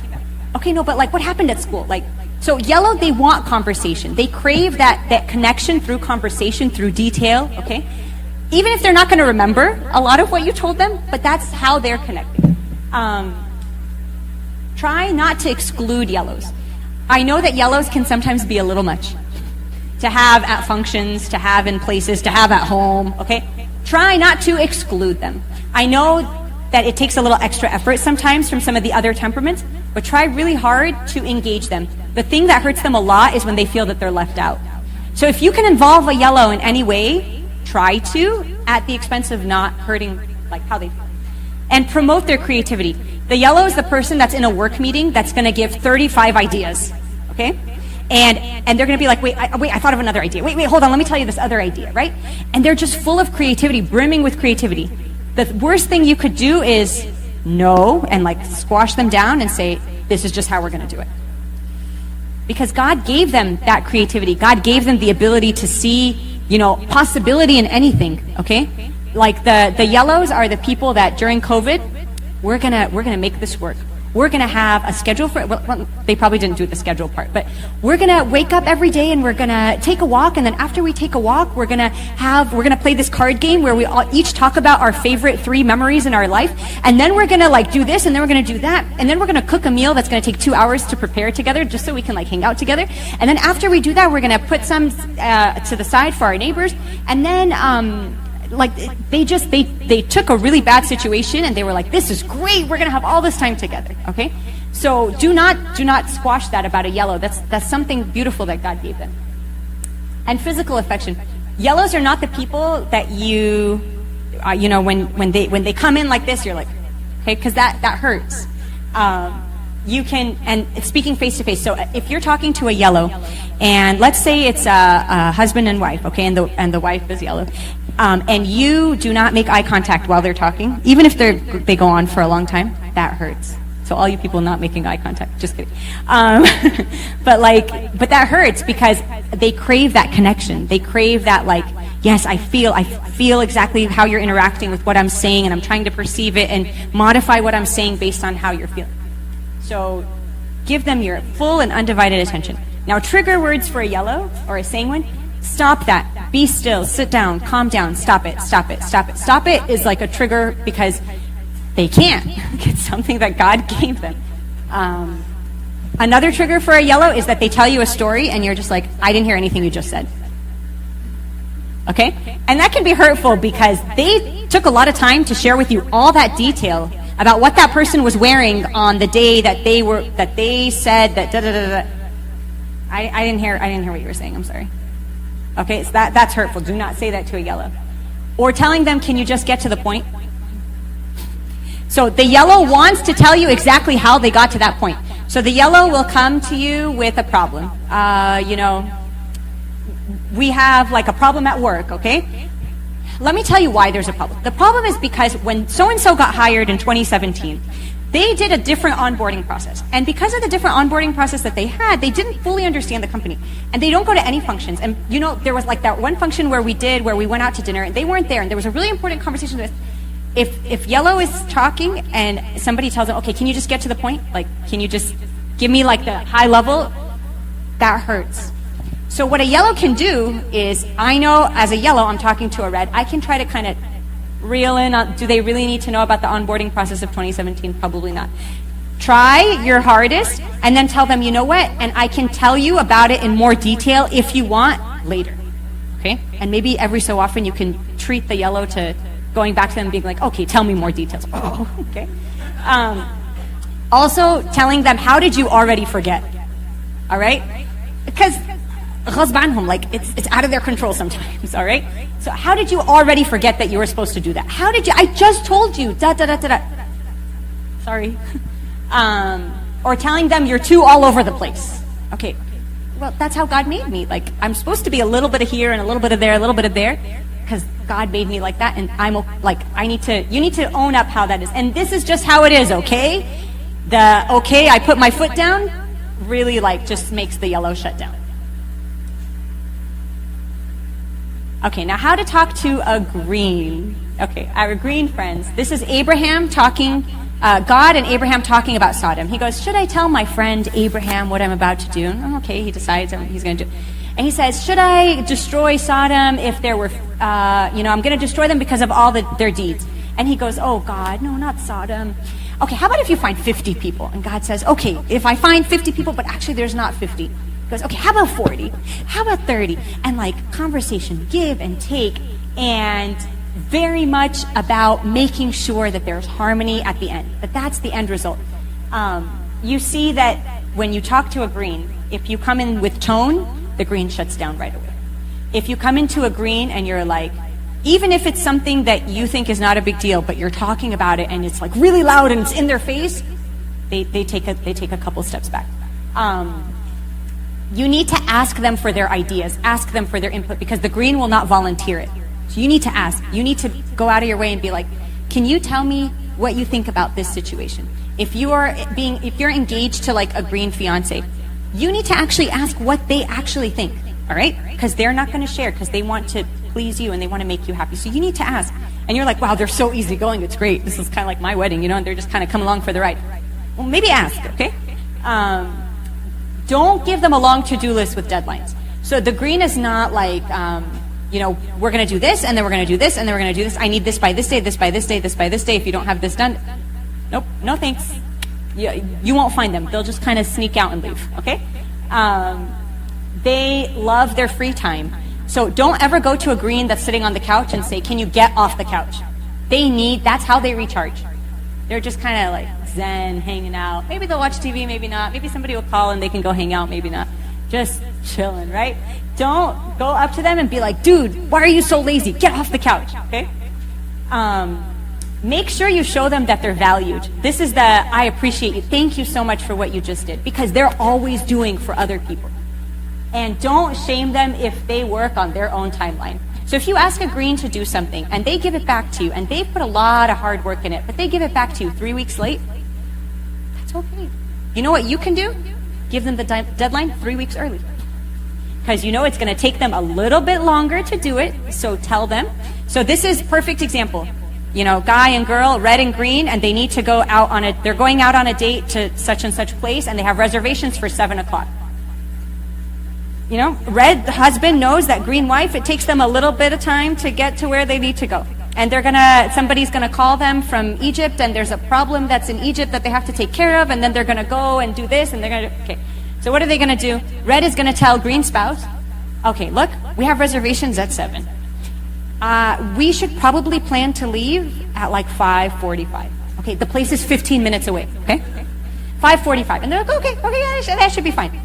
Okay, no, but like, what happened at school? Like, so yellow, they want conversation. They crave that connection through conversation, through detail, okay? Even if they're not going to remember a lot of what you told them, but that's how they're connecting. Try not to exclude yellows. I know that yellows can sometimes be a little much to have at functions, to have in places, to have at home, okay? Try not to exclude them. I know that it takes a little extra effort sometimes from some of the other temperaments, but try really hard to engage them. The thing that hurts them a lot is when they feel that they're left out. So if you can involve a yellow in any way, try to, at the expense of not hurting like how they feel. And promote their creativity. The yellow is the person that's in a work meeting that's going to give 35 ideas, okay? And they're going to be like, wait, I thought of another idea. Wait, hold on, let me tell you this other idea, right? And they're just full of creativity, brimming with creativity. The worst thing you could do is no, and like squash them down and say, this is just how we're going to do it. Because God gave them that creativity. God gave them the ability to see, possibility in anything, okay? Like the yellows are the people that during COVID, we're gonna make this work. We're going to have a schedule for it. Well, they probably didn't do the schedule part, but we're going to wake up every day and we're going to take a walk. And then after we take a walk, we're going to play this card game where we all each talk about our favorite 3 memories in our life. And then we're going to like do this and then we're going to do that. And then we're going to cook a meal that's going to take 2 hours to prepare together just so we can like hang out together. And then after we do that, we're going to put some to the side for our neighbors. And then, like they took a really bad situation and they were like, this is great, we're gonna have all this time together. Okay, so do not squash that about a yellow. That's something beautiful that God gave them. And physical affection, yellows are not the people that you know, when they come in like this, you're like, okay, because that hurts. You can, and speaking face to face. So if you're talking to a yellow, and let's say it's a husband and wife, okay, and the wife is yellow, and you do not make eye contact while they're talking, even if they go on for a long time, that hurts. So all you people not making eye contact, just kidding. But that hurts because they crave that connection. They crave that, like, yes, I feel exactly how you're interacting with what I'm saying, and I'm trying to perceive it and modify what I'm saying based on how you're feeling. So give them your full and undivided attention. Now, trigger words for a yellow or a sanguine, stop that. Be still, sit down, calm down, stop it, stop it, stop it. Stop it is like a trigger because they can't. It's something that God gave them. Another trigger for a yellow is that they tell you a story and you're just like, I didn't hear anything you just said. Okay? And that can be hurtful because they took a lot of time to share with you all that detail about what that person was wearing on the day that they said that da da da da. I didn't hear what you were saying. I'm sorry. Okay, so that's hurtful. Do not say that to a yellow. Or telling them, can you just get to the point? So the yellow wants to tell you exactly how they got to that point. So the yellow will come to you with a problem. We have like a problem at work, okay? Let me tell you why there's a problem. The problem is because when so-and-so got hired in 2017, they did a different onboarding process. And because of the different onboarding process that they had, they didn't fully understand the company. And they don't go to any functions. And there was like that one function where we went out to dinner, and they weren't there. And there was a really important conversation with, if yellow is talking and somebody tells them, okay, can you just get to the point? Like, can you just give me like the high level? That hurts. So what a yellow can do is, I know as a yellow, I'm talking to a red, I can try to kind of reel in on, do they really need to know about the onboarding process of 2017? Probably not. Try your hardest and then tell them, you know what, and I can tell you about it in more detail if you want later. Okay? And maybe every so often you can treat the yellow to going back to them and being like, okay, tell me more details. Oh, okay. Also telling them, how did you already forget? All right? Because like it's out of their control sometimes, all right? So how did you already forget that you were supposed to do that? How did you? I just told you. Da da da da da. Sorry. Or telling them you're too all over the place. Okay. Well, that's how God made me. Like, I'm supposed to be a little bit of here and a little bit of there, a little bit of there, because God made me like that, and I'm like, you need to own up how that is. And this is just how it is, okay? I put my foot down really like just makes the yellow shut down. Okay, now how to talk to a green. Okay, our green friends. This is Abraham talking, God and Abraham talking about Sodom. He goes, should I tell my friend Abraham what I'm about to do? Okay, he decides he's going to do it. And he says, should I destroy Sodom if there were, I'm going to destroy them because of all their deeds? And he goes, oh God, no, not Sodom. Okay, how about if you find 50 people? And God says, okay, if I find 50 people, but actually there's not 50. He goes, okay, how about 40? How about 30? And like conversation, give and take, and very much about making sure that there's harmony at the end, that's the end result. You see that when you talk to a green, if you come in with tone, the green shuts down right away. If you come into a green and you're like, even if it's something that you think is not a big deal, but you're talking about it and it's like really loud and it's in their face, they take a couple steps back. You need to ask them for their ideas, ask them for their input, because the green will not volunteer it. So you need to ask. You need to go out of your way and be like, can you tell me what you think about this situation? If you're engaged to like a green fiance, you need to actually ask what they actually think, all right? Because they're not going to share, because they want to please you and they want to make you happy. So you need to ask. And you're like, wow, they're so easygoing. It's great. This is kind of like my wedding, and they're just kind of come along for the ride. Well, maybe ask, okay? Don't give them a long to-do list with deadlines. So the green is not like, we're going to do this, and then we're going to do this, and then we're going to do this. I need this by this day, this by this day, this by this day. If you don't have this done, nope, no thanks. You won't find them. They'll just kind of sneak out and leave, okay? They love their free time. So don't ever go to a green that's sitting on the couch and say, can you get off the couch? That's how they recharge. They're just kind of like zen, hanging out. Maybe they'll watch TV, maybe not. Maybe somebody will call and they can go hang out, maybe not. Just chilling, right? Don't go up to them and be like, dude, why are you so lazy? Get off the couch, okay? Make sure you show them that they're valued. This is I appreciate you. Thank you so much for what you just did. Because they're always doing for other people. And don't shame them if they work on their own timeline. So if you ask a green to do something and they give it back to you and they put a lot of hard work in it, but they give it back to you 3 weeks late, that's okay. You know what you can do? Give them the deadline 3 weeks early. Because it's going to take them a little bit longer to do it, so tell them. So this is perfect example. Guy and girl, red and green, and they need to go out they're going out on a date to such and such place, and they have reservations for 7 o'clock. Red husband knows that green wife, it takes them a little bit of time to get to where they need to go. And somebody's gonna call them from Egypt, and there's a problem that's in Egypt that they have to take care of, and then they're gonna go and do this, and okay. So what are they gonna do? Red is gonna tell green spouse, okay, look, we have reservations at 7. We should probably plan to leave at like 5:45. Okay, the place is 15 minutes away, okay? 5:45. And they're like, okay, that should be fine.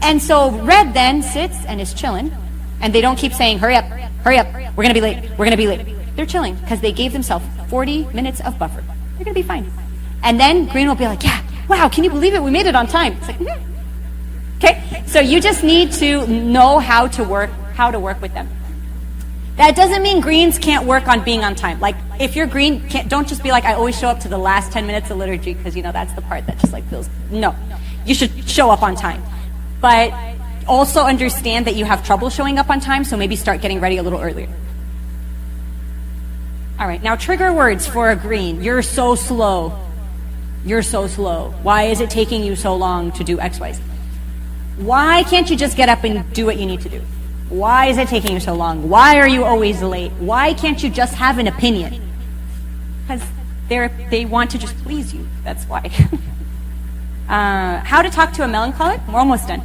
And so red then sits and is chilling, and they don't keep saying, hurry up, we're going to be late. They're chilling because they gave themselves 40 minutes of buffer. They're going to be fine. And then green will be like, yeah, wow, can you believe it? We made it on time. It's like, Okay, so you just need to know how to work with them. That doesn't mean greens can't work on being on time. Like, if you're green, don't just be like, I always show up to the last 10 minutes of liturgy because, that's the part that just like feels, no. You should show up on time. But also understand that you have trouble showing up on time, so maybe start getting ready a little earlier. All right, now trigger words for a green. You're so slow. You're so slow. Why is it taking you so long to do X, Y, Z? Why can't you just get up and do what you need to do? Why is it taking you so long? Why are you always late? Why can't you just have an opinion? Because they want to just please you. That's why. How to talk to a melancholic? We're almost done.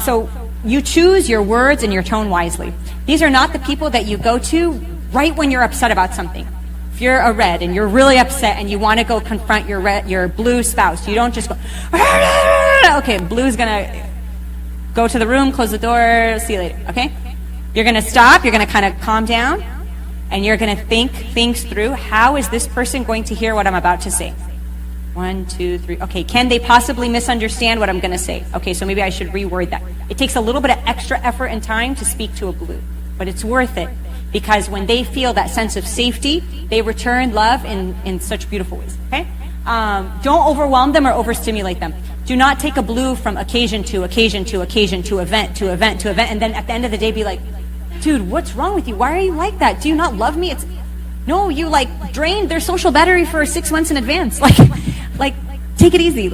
So you choose your words and your tone wisely. These are not the people that you go to right when you're upset about something. If you're a red and you're really upset and you want to go confront your blue spouse, you don't just go, okay, blue's going to go to the room, close the door, see you later, okay? You're going to stop, you're going to kind of calm down, and you're going to think things through. How is this person going to hear what I'm about to say? 1, 2, 3. Okay, can they possibly misunderstand what I'm going to say? Okay, so maybe I should reword that. It takes a little bit of extra effort and time to speak to a blue, but it's worth it because when they feel that sense of safety, they return love in such beautiful ways, okay? Don't overwhelm them or overstimulate them. Do not take a blue from occasion to occasion to occasion to event to event to event, and then at the end of the day be like, dude, what's wrong with you? Why are you like that? Do you not love me? No, you drained their social battery for 6 months in advance. Like, take it easy.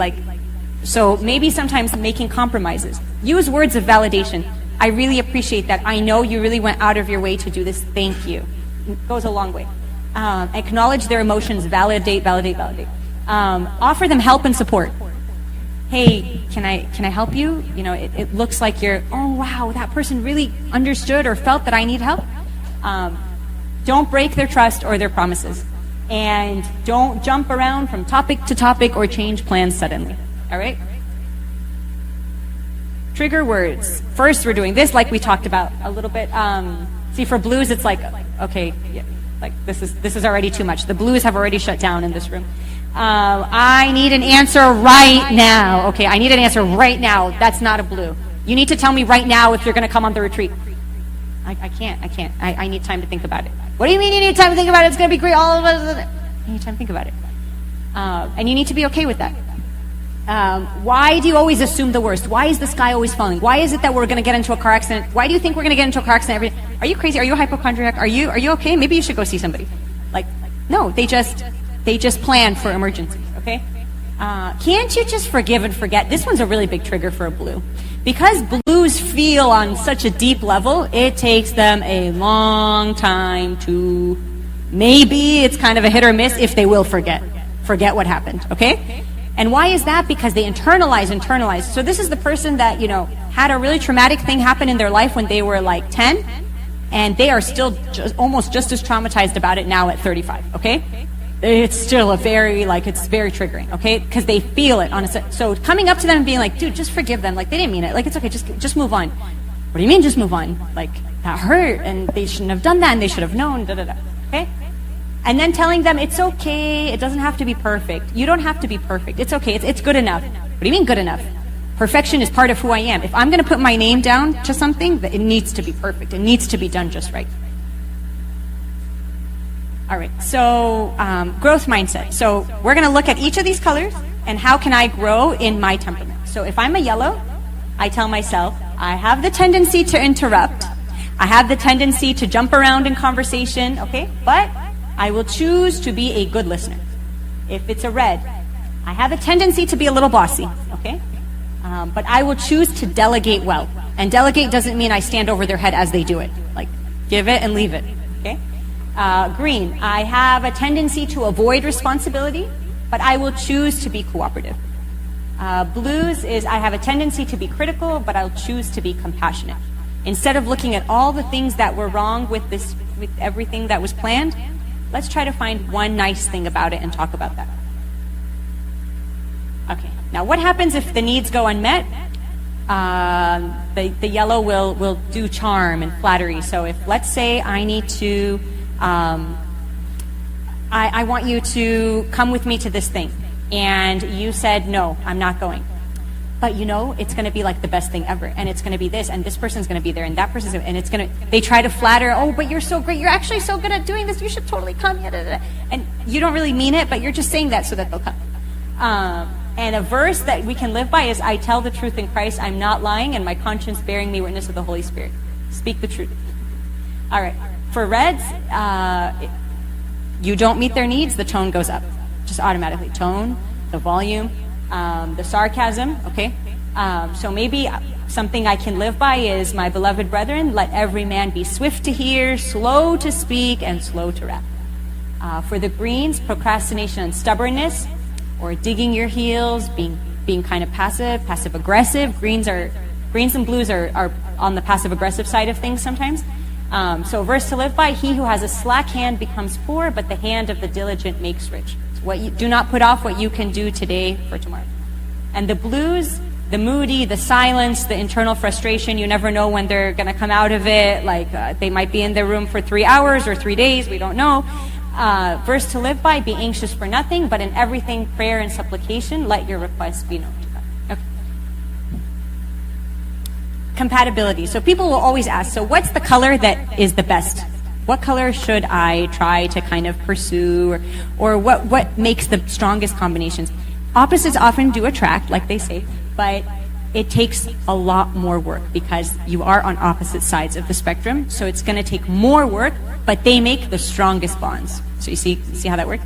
So maybe sometimes making compromises. Use words of validation. I really appreciate that. I know you really went out of your way to do this. Thank you. It goes a long way. Acknowledge their emotions. Validate. Offer them help and support. Hey, can I help you? It looks like oh wow, that person really understood or felt that I need help. Don't break their trust or their promises. And don't jump around from topic to topic or change plans suddenly. All right? Trigger words. First, we're doing this like we talked about a little bit. See, for blues, it's like, okay, yeah, this is already too much. The blues have already shut down in this room. I need an answer right now. Okay, I need an answer right now. That's not a blue. You need to tell me right now if you're going to come on the retreat. I can't. I need time to think about it. What do you mean you need time to think about it? It's going to be great. All of us. You need time to think about it. And you need to be okay with that. Why do you always assume the worst? Why is the sky always falling? Why is it that we're going to get into a car accident? Why do you think we're going to get into a car accident? Are you crazy? Are you a hypochondriac? Are you okay? Maybe you should go see somebody. No, they just plan for emergencies, okay? Can't you just forgive and forget? This one's a really big trigger for a blue. Because blues feel on such a deep level, it takes them a long time to, maybe it's kind of a hit or miss if they will forget what happened, okay? And why is that? Because they internalize. So this is the person that, had a really traumatic thing happen in their life when they were like 10, and they are still almost just as traumatized about it now at 35, okay? It's still it's very triggering, okay? Because they feel it on so coming up to them and being like, dude, just forgive them. Like, they didn't mean it. Like, it's okay, just move on. What do you mean just move on? Like, that hurt, and they shouldn't have done that, and they should have known, okay? And then telling them, it's okay, it doesn't have to be perfect. You don't have to be perfect. It's okay, it's good enough. What do you mean good enough? Perfection is part of who I am. If I'm going to put my name down to something, it needs to be perfect. It needs to be done just right. All right, so growth mindset. So we're going to look at each of these colors and how can I grow in my temperament. So if I'm a yellow, I tell myself, I have the tendency to interrupt. I have the tendency to jump around in conversation, okay? But I will choose to be a good listener. If it's a red, I have a tendency to be a little bossy, okay? But I will choose to delegate well. And delegate doesn't mean I stand over their head as they do it. Like, give it and leave it, okay? Green, I have a tendency to avoid responsibility, but I will choose to be cooperative. Blues is I have a tendency to be critical, but I'll choose to be compassionate. Instead of looking at all the things that were wrong with everything that was planned, let's try to find one nice thing about it and talk about that. Okay, now what happens if the needs go unmet? The yellow will do charm and flattery. So if, let's say, I need to, I want you to come with me to this thing, and you said, no, I'm not going. But it's going to be like the best thing ever, and it's going to be this, and this person's going to be there, and that person's going to, and it's going to, they try to flatter, oh, but you're so great, you're actually so good at doing this, you should totally come, and you don't really mean it, but you're just saying that so that they'll come. And a verse that we can live by is, I tell the truth in Christ, I'm not lying, and my conscience bearing me witness of the Holy Spirit. Speak the truth. All right, for reds, you don't meet their needs, the tone goes up, just automatically. Tone, the volume, the sarcasm, okay? So maybe something I can live by is, my beloved brethren, let every man be swift to hear, slow to speak, and slow to wrath. For the greens, procrastination and stubbornness, or digging your heels, being kind of passive aggressive. Greens and blues are on the passive aggressive side of things sometimes. So a verse to live by, he who has a slack hand becomes poor, but the hand of the diligent makes rich. Do not put off what you can do today for tomorrow. And the blues, the moody, the silence, the internal frustration, you never know when they're going to come out of it. Like they might be in their room for 3 hours or 3 days, we don't know. Verse to live by, be anxious for nothing, but in everything prayer and supplication, let your requests be known to God. Okay. Compatibility. So people will always ask, so what's the color that is the best? What color should I try to kind of pursue, or what makes the strongest combinations? Opposites often do attract, like they say, but it takes a lot more work because you are on opposite sides of the spectrum. So it's going to take more work, but they make the strongest bonds. So you see how that works?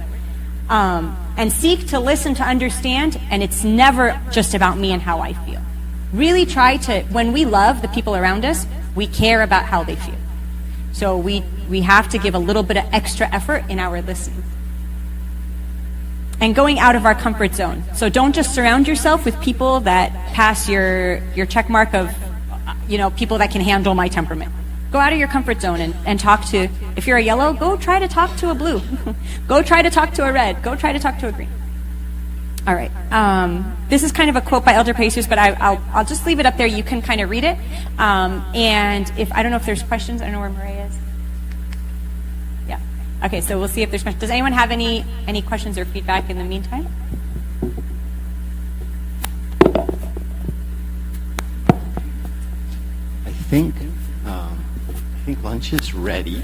And seek to listen to understand, and it's never just about me and how I feel. Really try to, when we love the people around us, we care about how they feel. So we have to give a little bit of extra effort in our listening. And going out of our comfort zone. So don't just surround yourself with people that pass your check mark of, people that can handle my temperament. Go out of your comfort zone and talk to, if you're a yellow, go try to talk to a blue. Go try to talk to a red. Go try to talk to a green. All right. This is kind of a quote by Elder Jesus, but I'll just leave it up there. You can kind of read it. And I don't know if there's questions. I don't know where Maria is. Yeah. Okay, so we'll see if there's questions. Does anyone have any questions or feedback in the meantime? I think lunch is ready.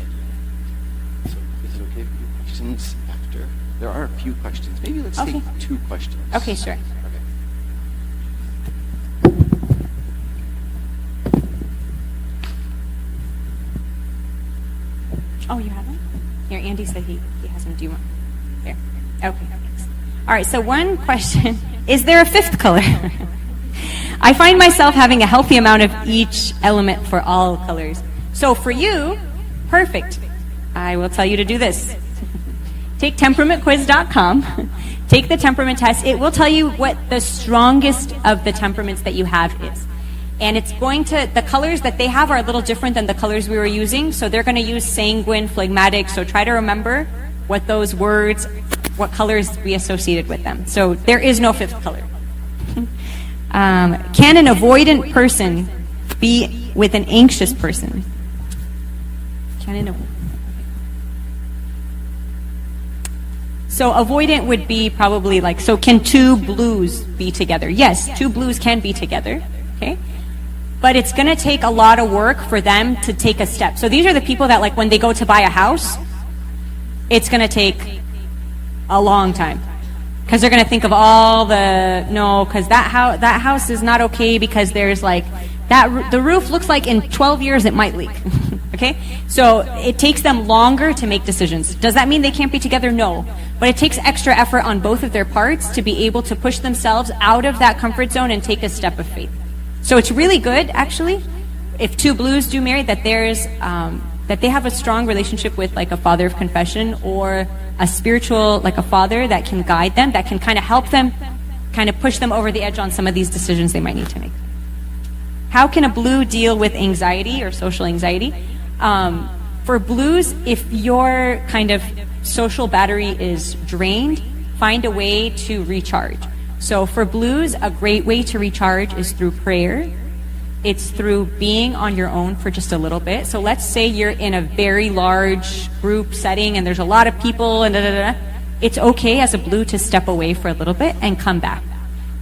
So is it okay if we do questions after? There are a few questions. Maybe let's take 2 questions. Okay, sure. Oh, you have them? Here, Andy said he has one. Do you want? There. Okay. Thanks. All right, so one question. Is there a fifth color? I find myself having a healthy amount of each element for all colors. So for you, perfect. I will tell you to do this. Take temperamentquiz.com. Take the temperament test. It will tell you what the strongest of the temperaments that you have is. And it's going to, the colors that they have are a little different than the colors we were using. So they're going to use sanguine, phlegmatic. So try to remember what those words, what colors we associated with them. So there is no fifth color. Can an avoidant person be with an anxious person? So avoidant would be probably like, so can two blues be together? Yes, two blues can be together, okay? But it's going to take a lot of work for them to take a step. So these are the people that, like, when they go to buy a house, it's going to take a long time. Because they're going to think of all the, no, because that house is not okay because there's like, the roof looks like in 12 years it might leak. Okay? So it takes them longer to make decisions. Does that mean they can't be together? No. But it takes extra effort on both of their parts to be able to push themselves out of that comfort zone and take a step of faith. So it's really good, actually, if two blues do marry, that there's that they have a strong relationship with like a father of confession or a spiritual, like a father that can guide them, that can kind of help them, kind of push them over the edge on some of these decisions they might need to make. How can a blue deal with anxiety or social anxiety? For blues, if your kind of social battery is drained, find a way to recharge. So for blues, a great way to recharge is through prayer. It's through being on your own for just a little bit. So let's say you're in a very large group setting and there's a lot of people and It's okay as a blue to step away for a little bit and come back.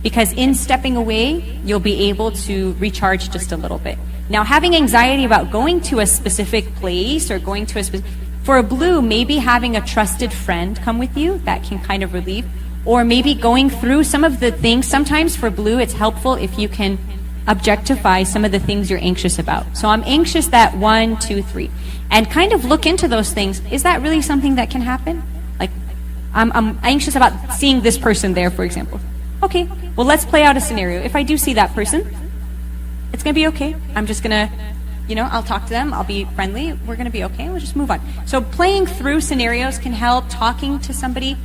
Because in stepping away, you'll be able to recharge just a little bit. Now, having anxiety about going to a specific place or going to for a blue, maybe having a trusted friend come with you, that can kind of relieve. Or maybe going through some of the things. Sometimes for blue, it's helpful if you can objectify some of the things you're anxious about. So I'm anxious that 1, 2, 3. And kind of look into those things. Is that really something that can happen? Like, I'm anxious about seeing this person there, for example. Okay, well, let's play out a scenario. If I do see that person, it's going to be okay. I'm just going to, I'll talk to them. I'll be friendly. We're going to be okay. We'll just move on. So playing through scenarios can help. Talking to somebody.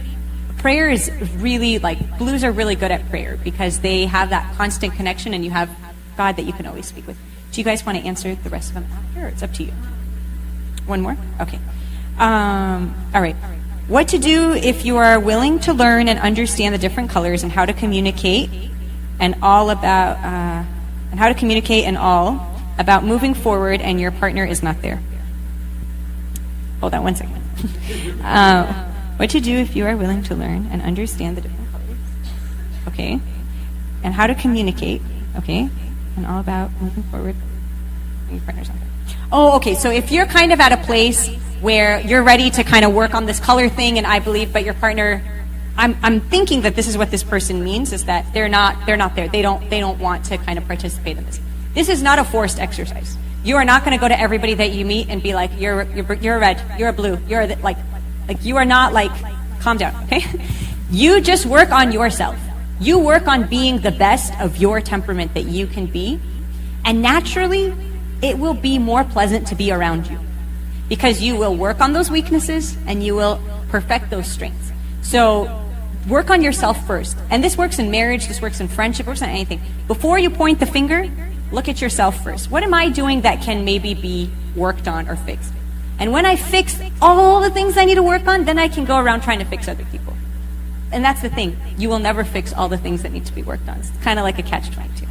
Prayer is really, blues are really good at prayer because they have that constant connection and you have God that you can always speak with. Do you guys want to answer the rest of them after, or it's up to you? One more? Okay. All right. What to do if you are willing to learn and understand the different colors and how to communicate and all about moving forward and your partner is not there. Hold on one second. What to do if you are willing to learn and understand the different colors. Okay. And how to communicate. Okay. And all about moving forward and your partner's not there. Oh, okay. So if you're kind of at a place where you're ready to kind of work on this color thing, and I believe, but your partner, I'm thinking that this is what this person means, is that they're not there. They don't want to kind of participate in this. This is not a forced exercise. You are not going to go to everybody that you meet and be like, you're a red, you're a blue, you are not calm down, okay? You just work on yourself. You work on being the best of your temperament that you can be, and naturally, it will be more pleasant to be around you. Because you will work on those weaknesses and you will perfect those strengths. So work on yourself first. And this works in marriage, this works in friendship, it works on anything. Before you point the finger, look at yourself first. What am I doing that can maybe be worked on or fixed? And when I fix all the things I need to work on, then I can go around trying to fix other people. And that's the thing. You will never fix all the things that need to be worked on. It's kind of like a catch-22.